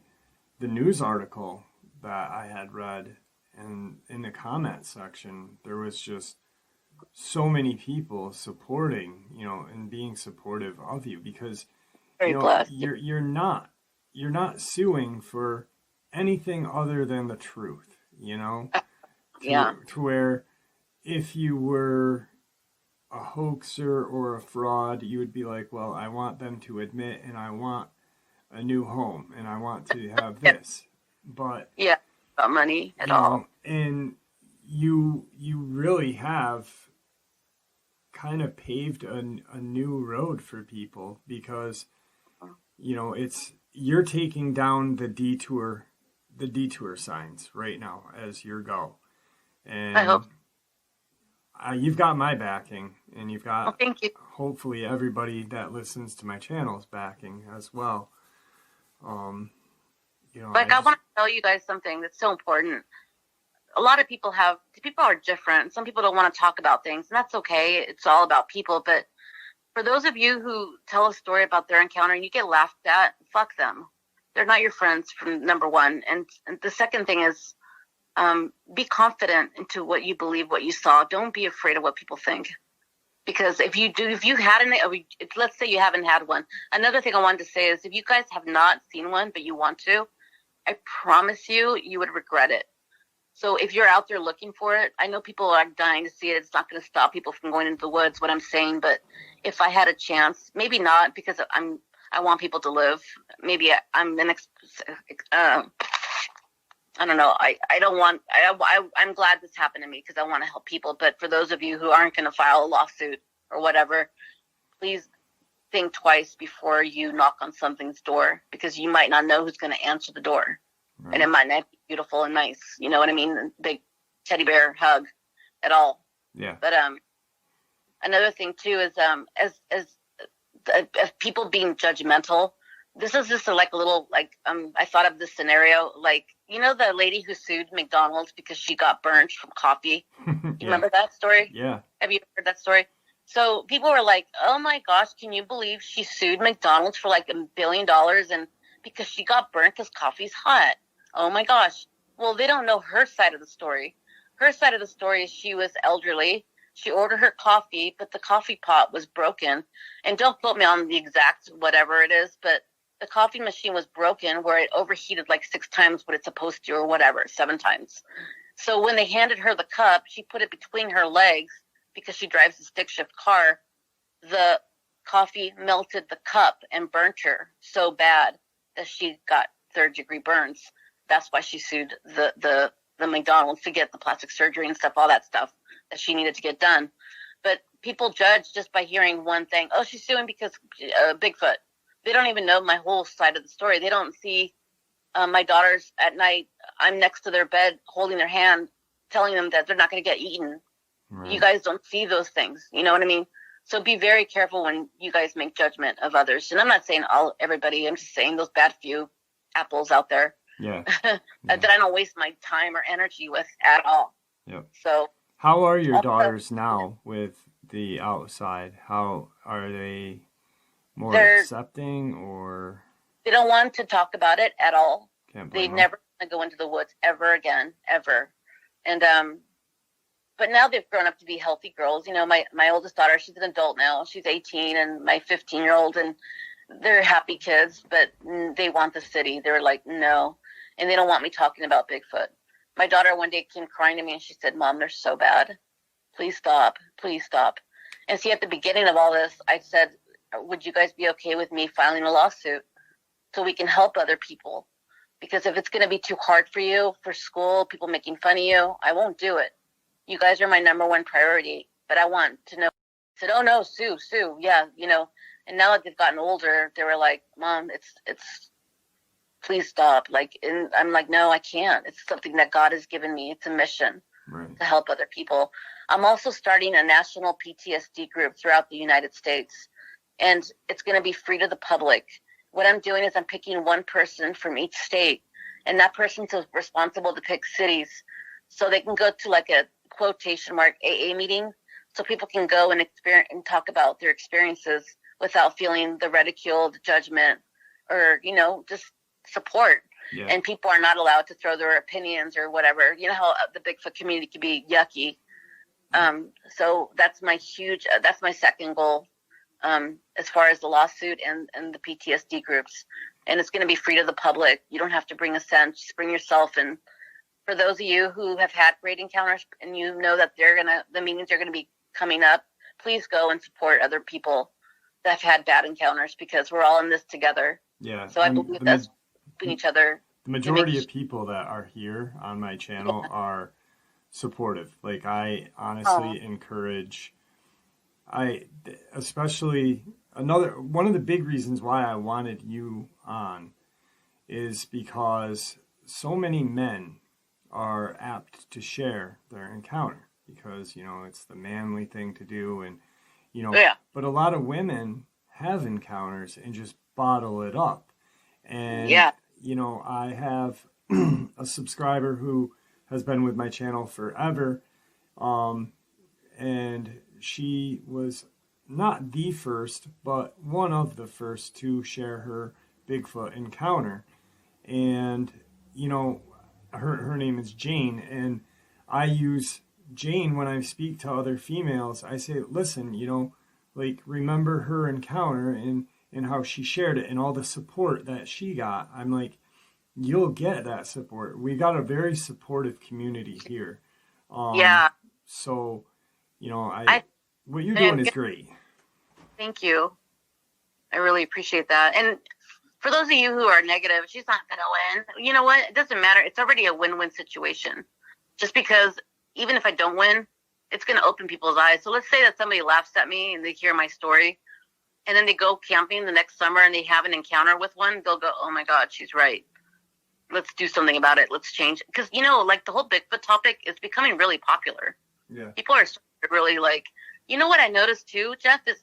the news article that I had read, and in the comment section, there was just so many people supporting, and being supportive of you, because very blessed. You're not suing for anything other than the truth, Yeah. To where if you were a hoaxer or a fraud, you would be like, well, I want them to admit, and I want a new home, and I want to have this. But yeah, not money at all. And you really have kind of paved a new road for people, because you're taking down the detour signs right now as your go. And I hope you've got my backing, and you've got thank you. Hopefully everybody that listens to my channel's backing as well. I want to tell you guys something that's so important. A lot of people are different. Some people don't want to talk about things, and that's okay. It's all about people. But for those of you who tell a story about their encounter and you get laughed at, fuck them. They're not your friends, from number one. And the second thing is, be confident into what you believe, what you saw. Don't be afraid of what people think. Because if you had let's say you haven't had one. Another thing I wanted to say is, if you guys have not seen one, but you want to, I promise you would regret it. So if you're out there looking for it, I know people are dying to see it. It's not going to stop people from going into the woods, what I'm saying. But if I had a chance, maybe not, because I want people to live. Maybe I'm I don't know. I'm glad this happened to me, because I want to help people. But for those of you who aren't going to file a lawsuit or whatever, please think twice before you knock on something's door, because you might not know who's going to answer the door. Right. And it might not be beautiful and nice. You know what I mean? Big teddy bear hug at all. Yeah. But another thing too is as people being judgmental. This is just a little I thought of this scenario, the lady who sued McDonald's because she got burnt from coffee. You remember that story? Yeah. Have you heard that story? So people were like, "Oh my gosh, can you believe she sued McDonald's for $1 billion and because she got burnt because coffee's hot?" Oh my gosh. Well, they don't know her side of the story. Her side of the story is she was elderly. She ordered her coffee, but the coffee pot was broken. And don't quote me on the exact whatever it is, but the coffee machine was broken where it overheated 6 times what it's supposed to, or whatever, 7 times. So when they handed her the cup, she put it between her legs because she drives a stick shift car. The coffee melted the cup and burnt her so bad that she got 3rd-degree burns. That's why she sued the McDonald's to get the plastic surgery and stuff, all that stuff that she needed to get done. But people judge just by hearing one thing. Oh, she's suing because Bigfoot. They don't even know my whole side of the story. They don't see my daughters at night. I'm next to their bed holding their hand, telling them that they're not going to get eaten. Right. You guys don't see those things. You know what I mean? So be very careful when you guys make judgment of others. And I'm not saying everybody. I'm just saying those bad few apples out there. Yeah. That I don't waste my time or energy with at all. Yep. So how are your daughters now with the outside? How are they more accepting, or they don't want to talk about it at all? Can't blame they them. Never want to go into the woods ever again, ever. And But now they've grown up to be healthy girls. My oldest daughter, she's an adult now. She's 18, and my 15-year-old, and they're happy kids, but they want the city. They're like, no. And they don't want me talking about Bigfoot. My daughter one day came crying to me, and she said, Mom, they're so bad. Please stop. Please stop. And see, at the beginning of all this, I said, would you guys be okay with me filing a lawsuit so we can help other people? Because if it's going to be too hard for you, for school, people making fun of you, I won't do it. You guys are my number one priority, but I want to know. I said, oh no, Sue, yeah, and now that they've gotten older, they were like, Mom, it's, please stop. And I'm like, no, I can't. It's something that God has given me. It's a mission to help other people. I'm also starting a national PTSD group throughout the United States, and it's going to be free to the public. What I'm doing is I'm picking one person from each state, and that person's responsible to pick cities, so they can go to like a quotation mark AA meeting, so people can go and experience and talk about their experiences without feeling the ridicule, the judgment, or just support. Yeah. And people are not allowed to throw their opinions or whatever. You know how the Bigfoot community can be yucky. So that's my second goal, as far as the lawsuit and the PTSD groups. And it's going to be free to the public. You don't have to bring a cent. Just bring yourself. And for those of you who have had great encounters and you know that the meetings are going to be coming up, please go and support other people that have had bad encounters, because we're all in this together. Yeah. So I believe that's helping each other. The majority of people that are here on my channel are supportive. Like, I honestly encourage, especially one of the big reasons why I wanted you on is because so many men are apt to share their encounter because, it's the manly thing to do. And, but a lot of women have encounters and just bottle it up. And, I have a subscriber who has been with my channel forever. And she was not the first, but one of the first to share her Bigfoot encounter. And, her name is Jane. And I use Jane when I speak to other females. I say, listen, remember her encounter and how she shared it and all the support that she got. I'm like, you'll get that support. We got a very supportive community here. So, what you're doing is great. Thank you. I really appreciate that. And for those of you who are negative, she's not going to win. You know what? It doesn't matter. It's already a win-win situation. Just because even if I don't win, it's going to open people's eyes. So let's say that somebody laughs at me and they hear my story, and then they go camping the next summer and they have an encounter with one. They'll go, oh my God, she's right. Let's do something about it. Let's change. Because, the whole Bigfoot topic is becoming really popular. Yeah. People are really what I noticed too, Jeff, is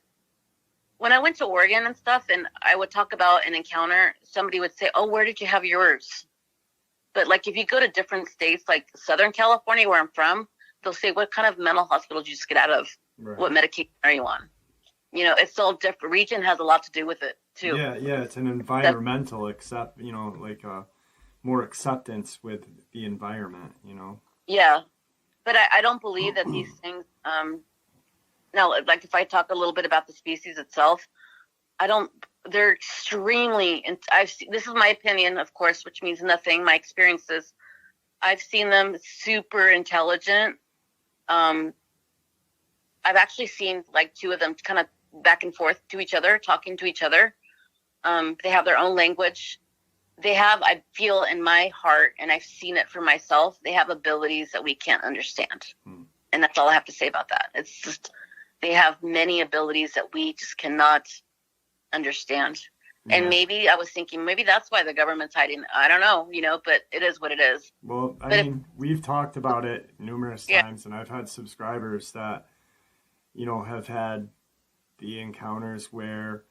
when I went to Oregon and stuff and I would talk about an encounter, somebody would say, oh, where did you have yours? But if you go to different states, like Southern California, where I'm from, they'll say, what kind of mental hospital did you just get out of? Right. What medication are you on? It's all different. Region has a lot to do with it too. Yeah. It's an environmental more acceptance with the environment, Yeah. But I don't believe that these things, now, if I talk a little bit about the species itself, they're extremely, and this is my opinion, of course, which means nothing, my experiences. I've seen them super intelligent. I've actually seen two of them kind of back and forth to each other, talking to each other. They have their own language. I feel in my heart, and I've seen it for myself, they have abilities that we can't understand. And that's all I have to say about that. It's just, they have many abilities that we just cannot understand. Yeah. And maybe I was thinking, maybe that's why the government's hiding. I don't know, but it is what it is. Well, we've talked about it numerous times, and I've had subscribers that, have had the encounters where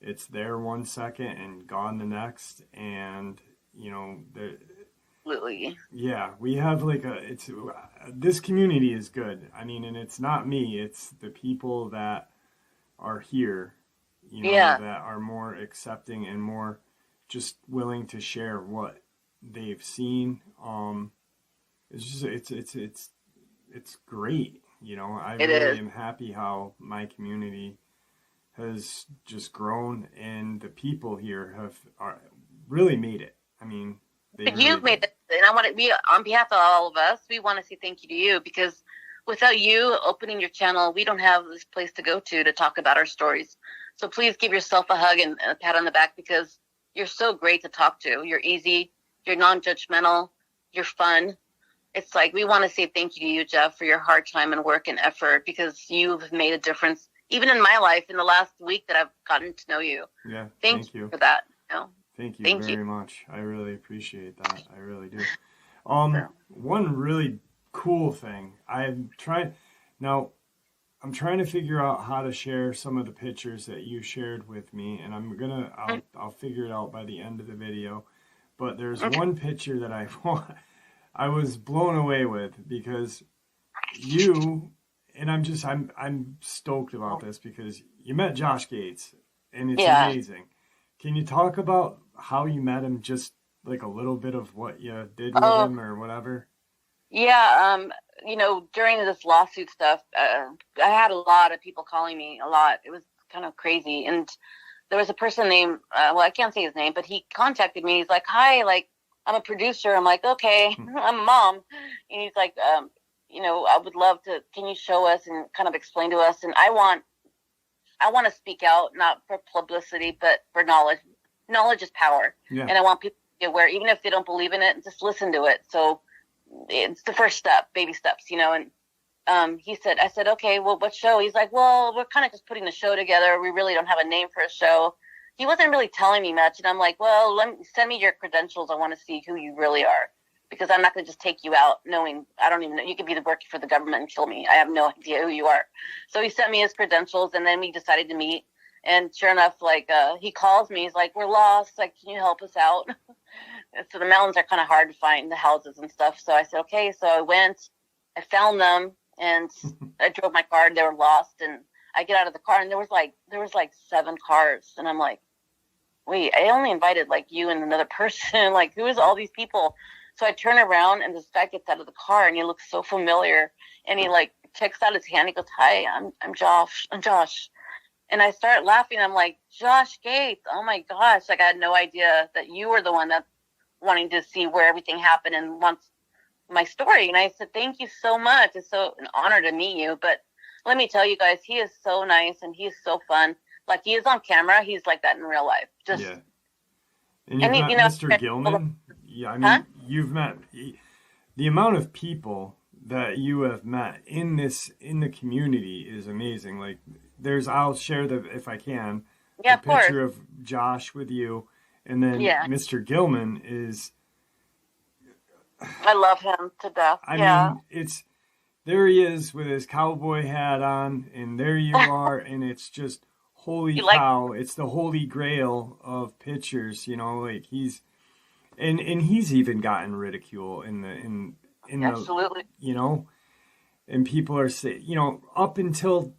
it's there 1 second and gone the next, and absolutely. Yeah, we have this community is good. And it's not me, it's the people that are here, that are more accepting and more just willing to share what they've seen. It's it's great. You know, I It really is. am happy how my community has just grown, and the people here are really made it. I mean, they But really you've made did. it, and I want to be on behalf of all of us. We want to say thank you to you, because without you opening your channel, we don't have this place to go to talk about our stories. So please give yourself a hug and a pat on the back, because you're so great to talk to. You're easy, you're non-judgmental, you're fun. It's like, we want to say thank you to you, Jeff, for your hard time and work and effort, because you've made a difference even in my life in the last week that I've gotten to know you. Yeah, Thank you for that. You know? Thank you Thank you. very much. I really appreciate that. I really do. So, One really cool thing I'm trying to figure out how to share some of the pictures that you shared with me, and I'll figure it out by the end of the video. But there's one picture that I was blown away with, because I'm stoked about this, because you met Josh Gates, and it's amazing. Can you talk about how you met him, just like a little bit of what you did with him or whatever? Yeah, during this lawsuit stuff, I had a lot of people calling me a lot. It was kind of crazy. And there was a person named, I can't say his name, but he contacted me. He's like, hi, like, I'm a producer. I'm like, okay, I'm a mom. And he's like, I would love to, can you show us and kind of explain to us? And I want to speak out, not for publicity, but for knowledge. Knowledge is power. Yeah. And I want people to be aware, even if they don't believe in it, just listen to it. So it's the first step, baby steps, and I said, okay, well, what show? He's like, well, we're kind of just putting the show together. We really don't have a name for a show. He wasn't really telling me much. And I'm like, well, send me your credentials. I want to see who you really are, because I'm not going to just take you out knowing, I don't even know. You could be working for the government and kill me. I have no idea who you are. So he sent me his credentials, and then we decided to meet. And sure enough, he calls me. He's like, we're lost. Like, can you help us out? So the mountains are kind of hard to find, the houses and stuff. So I said, okay. So I went, I found them, and I drove my car, and they were lost. And I get out of the car, and there was like 7 cars. And I'm like, wait, I only invited like you and another person. Like, who is all these people? So I turn around, and this guy gets out of the car, and he looks so familiar. And he like takes out his hand. He goes, hi, I'm Josh. I'm Josh. And I start laughing. I'm like, Josh Gates. Oh my gosh. Like, I had no idea that you were the one that's wanting to see where everything happened and wants my story. And I said, thank you so much. It's so an honor to meet you. But let me tell you guys, he is so nice, and he's so fun. Like, he is on camera. He's like that in real life. Just, yeah. And you've met Mr. Gilman? Yeah, I mean, you've met the amount of people that you have met in the community is amazing. Like, I'll share if I can, the picture of Josh with you, and then Mr. Gilman is. I love him to death. I mean, there he is with his cowboy hat on, and there you are, and it's just holy cow! It's the holy grail of pictures, like he's even gotten ridicule in absolutely, and people are saying, up until.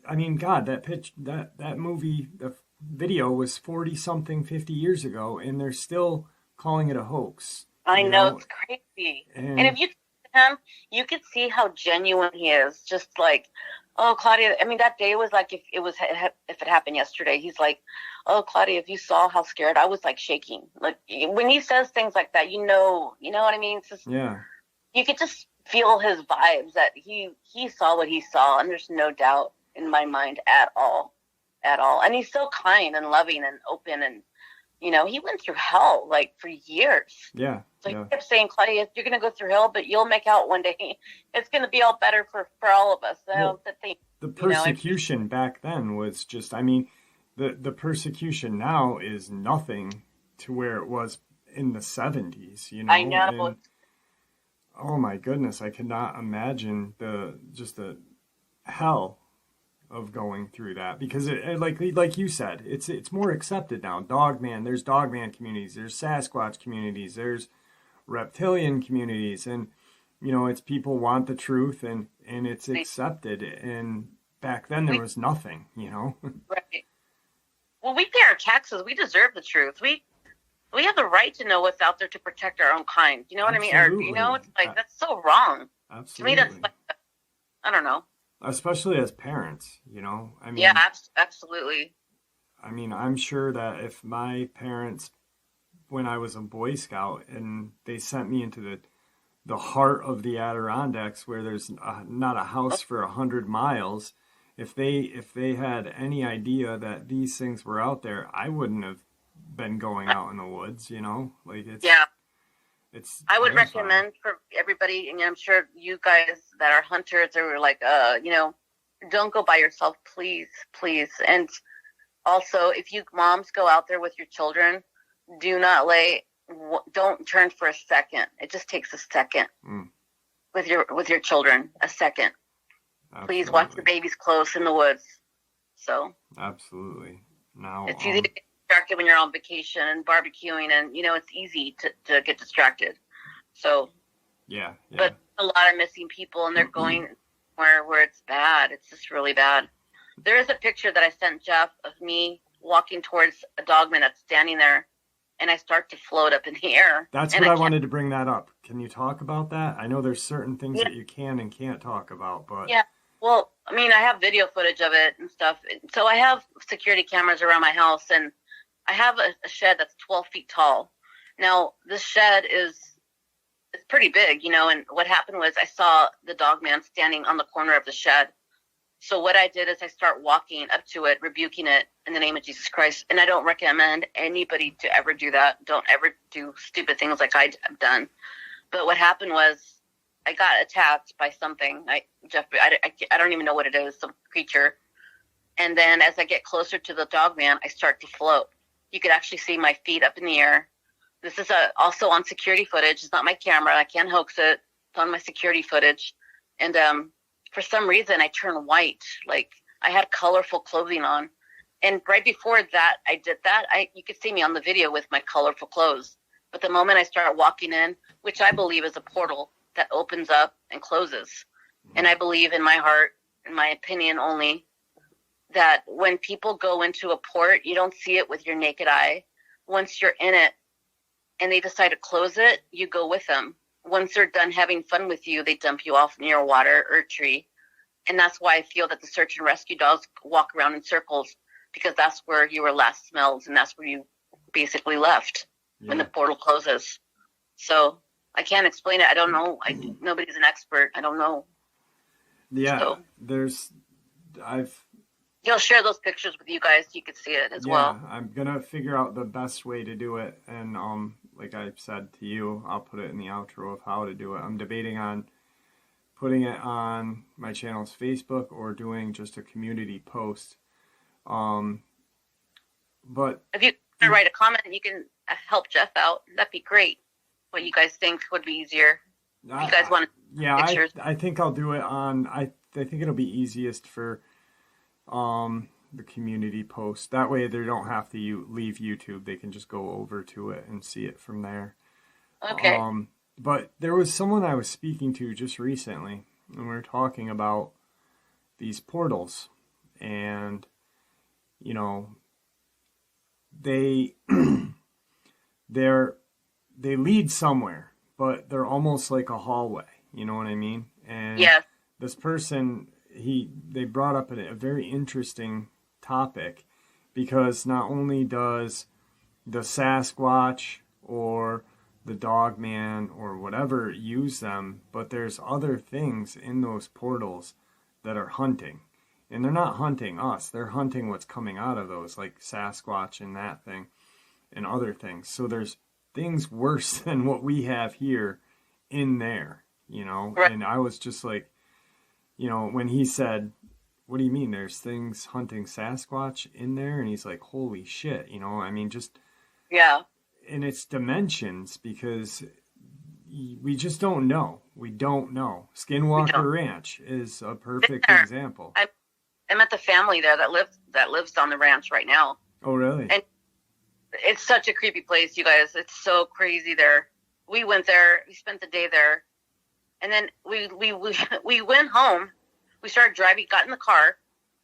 I mean, God, that movie, the video was 40-something, 50 years ago, and they're still calling it a hoax. I know, it's crazy. And if you see him, you could see how genuine he is. Just like, oh, Claudia, I mean, that day was like, if it happened yesterday, he's like, oh, Claudia, if you saw how scared I was, like shaking. Like, when he says things like that, you know what I mean? It's just, you could just feel his vibes, that he saw what he saw, and there's no doubt in my mind at all. And he's so kind and loving and open, and he went through hell like for years. So he kept saying, Claudia, you're gonna go through hell, but you'll make out one day. It's gonna be all better for all of us. The persecution back then was just, I mean, the persecution now is nothing to where it was in the 70s, I know. And, oh my goodness, I could not imagine the hell of going through that, because like you said, it's more accepted now. Dogman, there's Dogman communities, there's Sasquatch communities, there's reptilian communities, and it's people want the truth, and it's accepted. And back then there was nothing, Right. Well, we pay our taxes. We deserve the truth. We have the right to know what's out there to protect our own kind. You know what I mean? Or, it's like, that's so wrong. To me, that's Absolutely. like, I don't know. Especially as parents, you know. I Yeah, mean, absolutely. I'm sure that if my parents, when I was a Boy Scout, and they sent me into the heart of the Adirondacks, where there's not a house for 100 miles, if they had any idea that these things were out there, I wouldn't have been going out in the woods. You know, like Yeah. it's I would terrifying. recommend for everybody, and I'm sure you guys that are hunters are like, don't go by yourself, please, please. And also, if you moms go out there with your children, do not don't turn for a second. It just takes a second Mm, with your children, a second. Please watch the absolutely, babies close in the woods. So absolutely. Now, it's easy to get distracted when you're on vacation and barbecuing, and it's easy to get distracted. So, yeah, yeah. but a lot of missing people, and they're going where it's bad. It's just really bad. There is a picture that I sent Jeff of me walking towards a dogman that's standing there, and I start to float up in the air. That's And what I I can't. wanted to bring that up. Can you talk about that? I know there's certain things Yeah, that you can and can't talk about, but yeah. Well, I mean, I have video footage of it and stuff. So I have security cameras around my house, and I have a shed that's 12 feet tall. Now, this shed it's pretty big, and what happened was I saw the dog man standing on the corner of the shed. So what I did is I start walking up to it, rebuking it in the name of Jesus Christ. And I don't recommend anybody to ever do that. Don't ever do stupid things like I've done. But what happened was I got attacked by something. I don't even know what it is, some creature. And then as I get closer to the dog man, I start to float. You could actually see my feet up in the air. This is also on security footage. It's not my camera. I can't hoax it. It's on my security footage. And for some reason, I turned white. Like I had colorful clothing on. And right before that, I did that. You could see me on the video with my colorful clothes. But the moment I start walking in, which I believe is a portal that opens up and closes, and I believe in my heart, in my opinion only, that when people go into a port, you don't see it with your naked eye. Once you're in it and they decide to close it, you go with them. Once they're done having fun with you, they dump you off near a water or a tree. And that's why I feel that the search and rescue dogs walk around in circles, because that's where you were last smelled, and that's where you basically left when the yeah, portal closes. So I can't explain it. I don't know. Nobody's an expert. I don't know. yeah. So I've, he'll share those pictures with you guys. You could see it as yeah, well. I'm gonna figure out the best way to do it, and like I said to you, I'll put it in the outro of how to do it. I'm debating on putting it on my channel's Facebook or doing just a community post. Um, but If you want to write a comment, you can help Jeff out. That'd be great. What you guys think would be easier? If you guys want yeah, pictures. I think I'll do it on. I think it'll be easiest for the community post. That way they don't have to leave YouTube. They can just go over to it and see it from there. Okay. But there was someone I was speaking to just recently, and we were talking about these portals, and you know, they they're they lead somewhere, but they're almost like a hallway. You know what I mean? And Yes. this person, they brought up a very interesting topic, because not only does the Sasquatch or the Dogman or whatever use them, but there's other things in those portals that are hunting. And they're not hunting us, they're hunting what's coming out of those, like Sasquatch and that thing and other things. So there's things worse than what we have here in there, you know? Right. And I was just like, when he said, what do you mean there's things hunting Sasquatch in there? And he's like, holy shit, just, Yeah. in its dimensions, because we just don't know. We don't know. Skinwalker Ranch is a perfect There. example. I met the family there that lives on the ranch right now. Oh, really? And it's such a creepy place, you guys. It's so crazy there. We went there. We spent the day there, and then we went home. We started driving. Got in the car,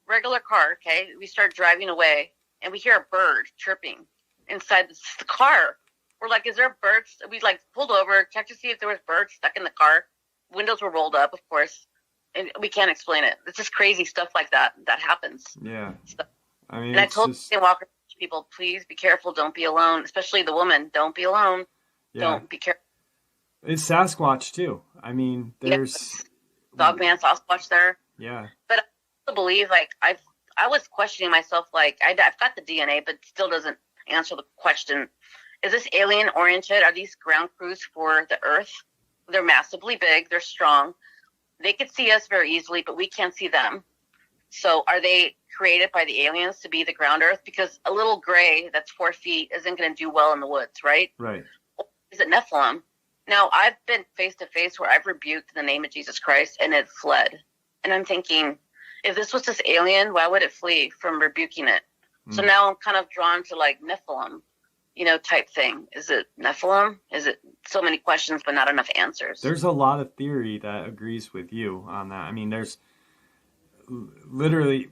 regular car. Okay, we started driving away, and we hear a bird chirping inside the car. We're like, "Is there birds?" We pulled over, checked to see if there was birds stuck in the car. windows were rolled up, of course, and we can't explain it. It's just crazy stuff like that happens. Yeah. So, I mean, and I told Walker people, please be careful. Don't be alone, especially the woman. Don't be alone. Yeah. Don't be careful. It's Sasquatch too. I mean, there's Dogman, Sasquatch there. Yeah. But I still believe, like, I was questioning myself, like, I've got the DNA, but still doesn't answer the question. Is this alien oriented? Are these ground crews for the Earth? They're massively big. They're strong. They could see us very easily, but we can't see them. So are they created by the aliens to be the ground Earth? Because a little gray that's 4 feet isn't going to do well in the woods, right? Right. Or is it Nephilim? Now, I've been face to face where I've rebuked the name of Jesus Christ and it fled. And I'm thinking, if this was this alien, why would it flee from rebuking it? So now I'm kind of drawn to like Nephilim, type thing. Is it Nephilim? Is it so many questions but not enough answers? There's a lot of theory that agrees with you on that. I mean, there's literally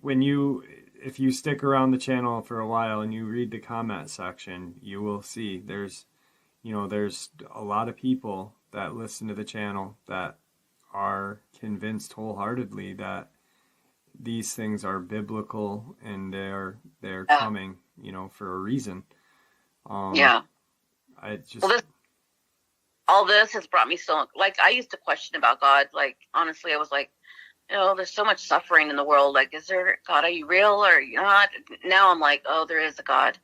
if you stick around the channel for a while and you read the comment section, you will see there's a lot of people that listen to the channel that are convinced wholeheartedly that these things are biblical and they're coming, for a reason. All this has brought me so, like, I used to question about God. Like, honestly, I was like, there's so much suffering in the world. Like, is there God? Are you real or are you not? Now I'm like, oh, there is a God.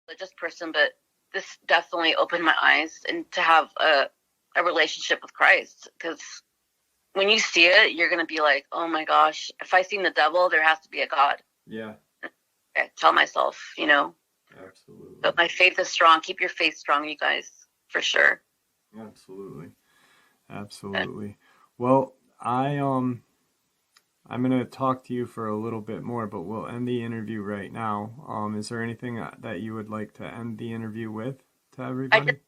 Religious person, but this definitely opened my eyes and to have a relationship with Christ. Because when you see it, you're going to be like, oh my gosh, if I seen the devil, there has to be a God. Yeah. I tell myself, Absolutely. But my faith is strong. Keep your faith strong, you guys, for sure. Absolutely. Well, I'm going to talk to you for a little bit more, but we'll end the interview right now. Is there anything that you would like to end the interview with to everybody?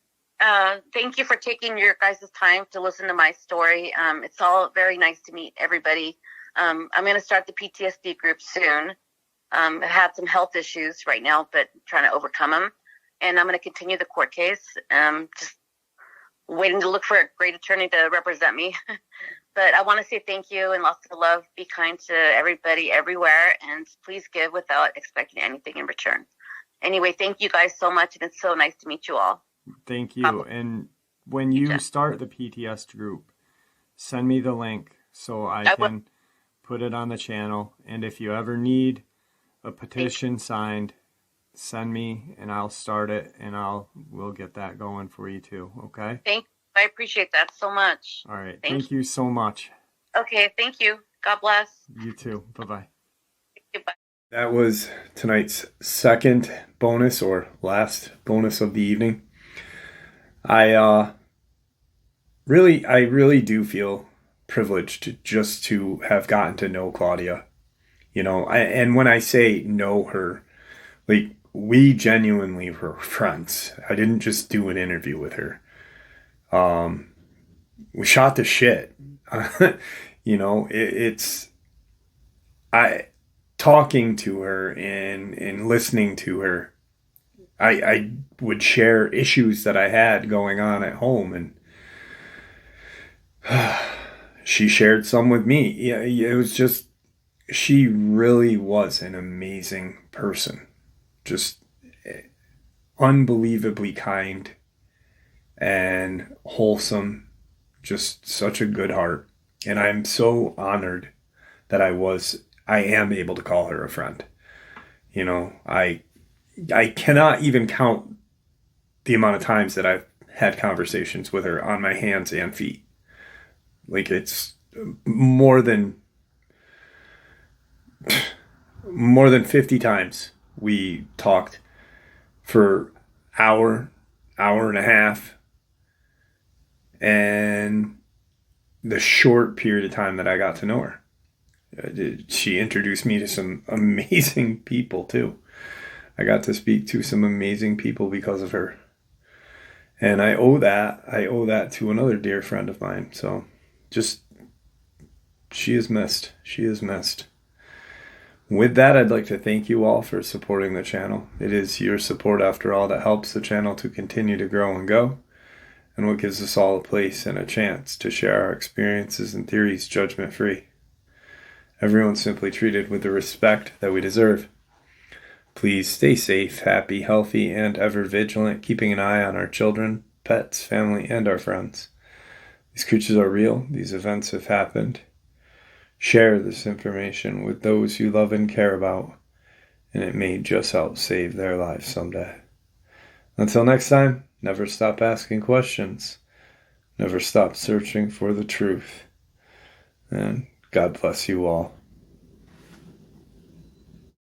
Thank you for taking your guys' time to listen to my story. It's all very nice to meet everybody. I'm going to start the PTSD group soon. I had some health issues right now, but trying to overcome them. And I'm going to continue the court case. Just waiting to look for a great attorney to represent me. But I want to say thank you and lots of love. Be kind to everybody everywhere. And please give without expecting anything in return. Anyway, thank you guys so much. And it's so nice to meet you all. Thank you. And when you start the PTS group, send me the link so I can put it on the channel. And if you ever need a petition signed, send me and I'll start it and we'll get that going for you too. Okay. I appreciate that so much. All right. Thank you so much. Okay. Thank you. God bless. You too. Bye-bye. Goodbye. That was tonight's second bonus or last bonus of the evening. I really do feel privileged just to have gotten to know Claudia. And when I say know her, like, we genuinely were friends. I didn't just do an interview with her. We shot the shit. Talking to her and listening to her, I would share issues that I had going on at home, and she shared some with me. Yeah, it was just, she really was an amazing person. Just unbelievably kind and wholesome, just such a good heart. And I'm so honored that I am able to call her a friend. I cannot even count the amount of times that I've had conversations with her on my hands and feet. Like, it's more than 50 times we talked for hour and a half. And the short period of time that I got to know her, she introduced me to some amazing people too. I got to speak to some amazing people because of her. And I owe that to another dear friend of mine. So just, she is missed. She is missed. With that, I'd like to thank you all for supporting the channel. It is your support, after all, that helps the channel to continue to grow and go. and what gives us all a place and a chance to share our experiences and theories judgment-free. Everyone's simply treated with the respect that we deserve. Please stay safe, happy, healthy, and ever vigilant, keeping an eye on our children, pets, family, and our friends. These creatures are real. These events have happened. Share this information with those you love and care about, and it may just help save their lives someday. Until next time, never stop asking questions. Never stop searching for the truth. And God bless you all.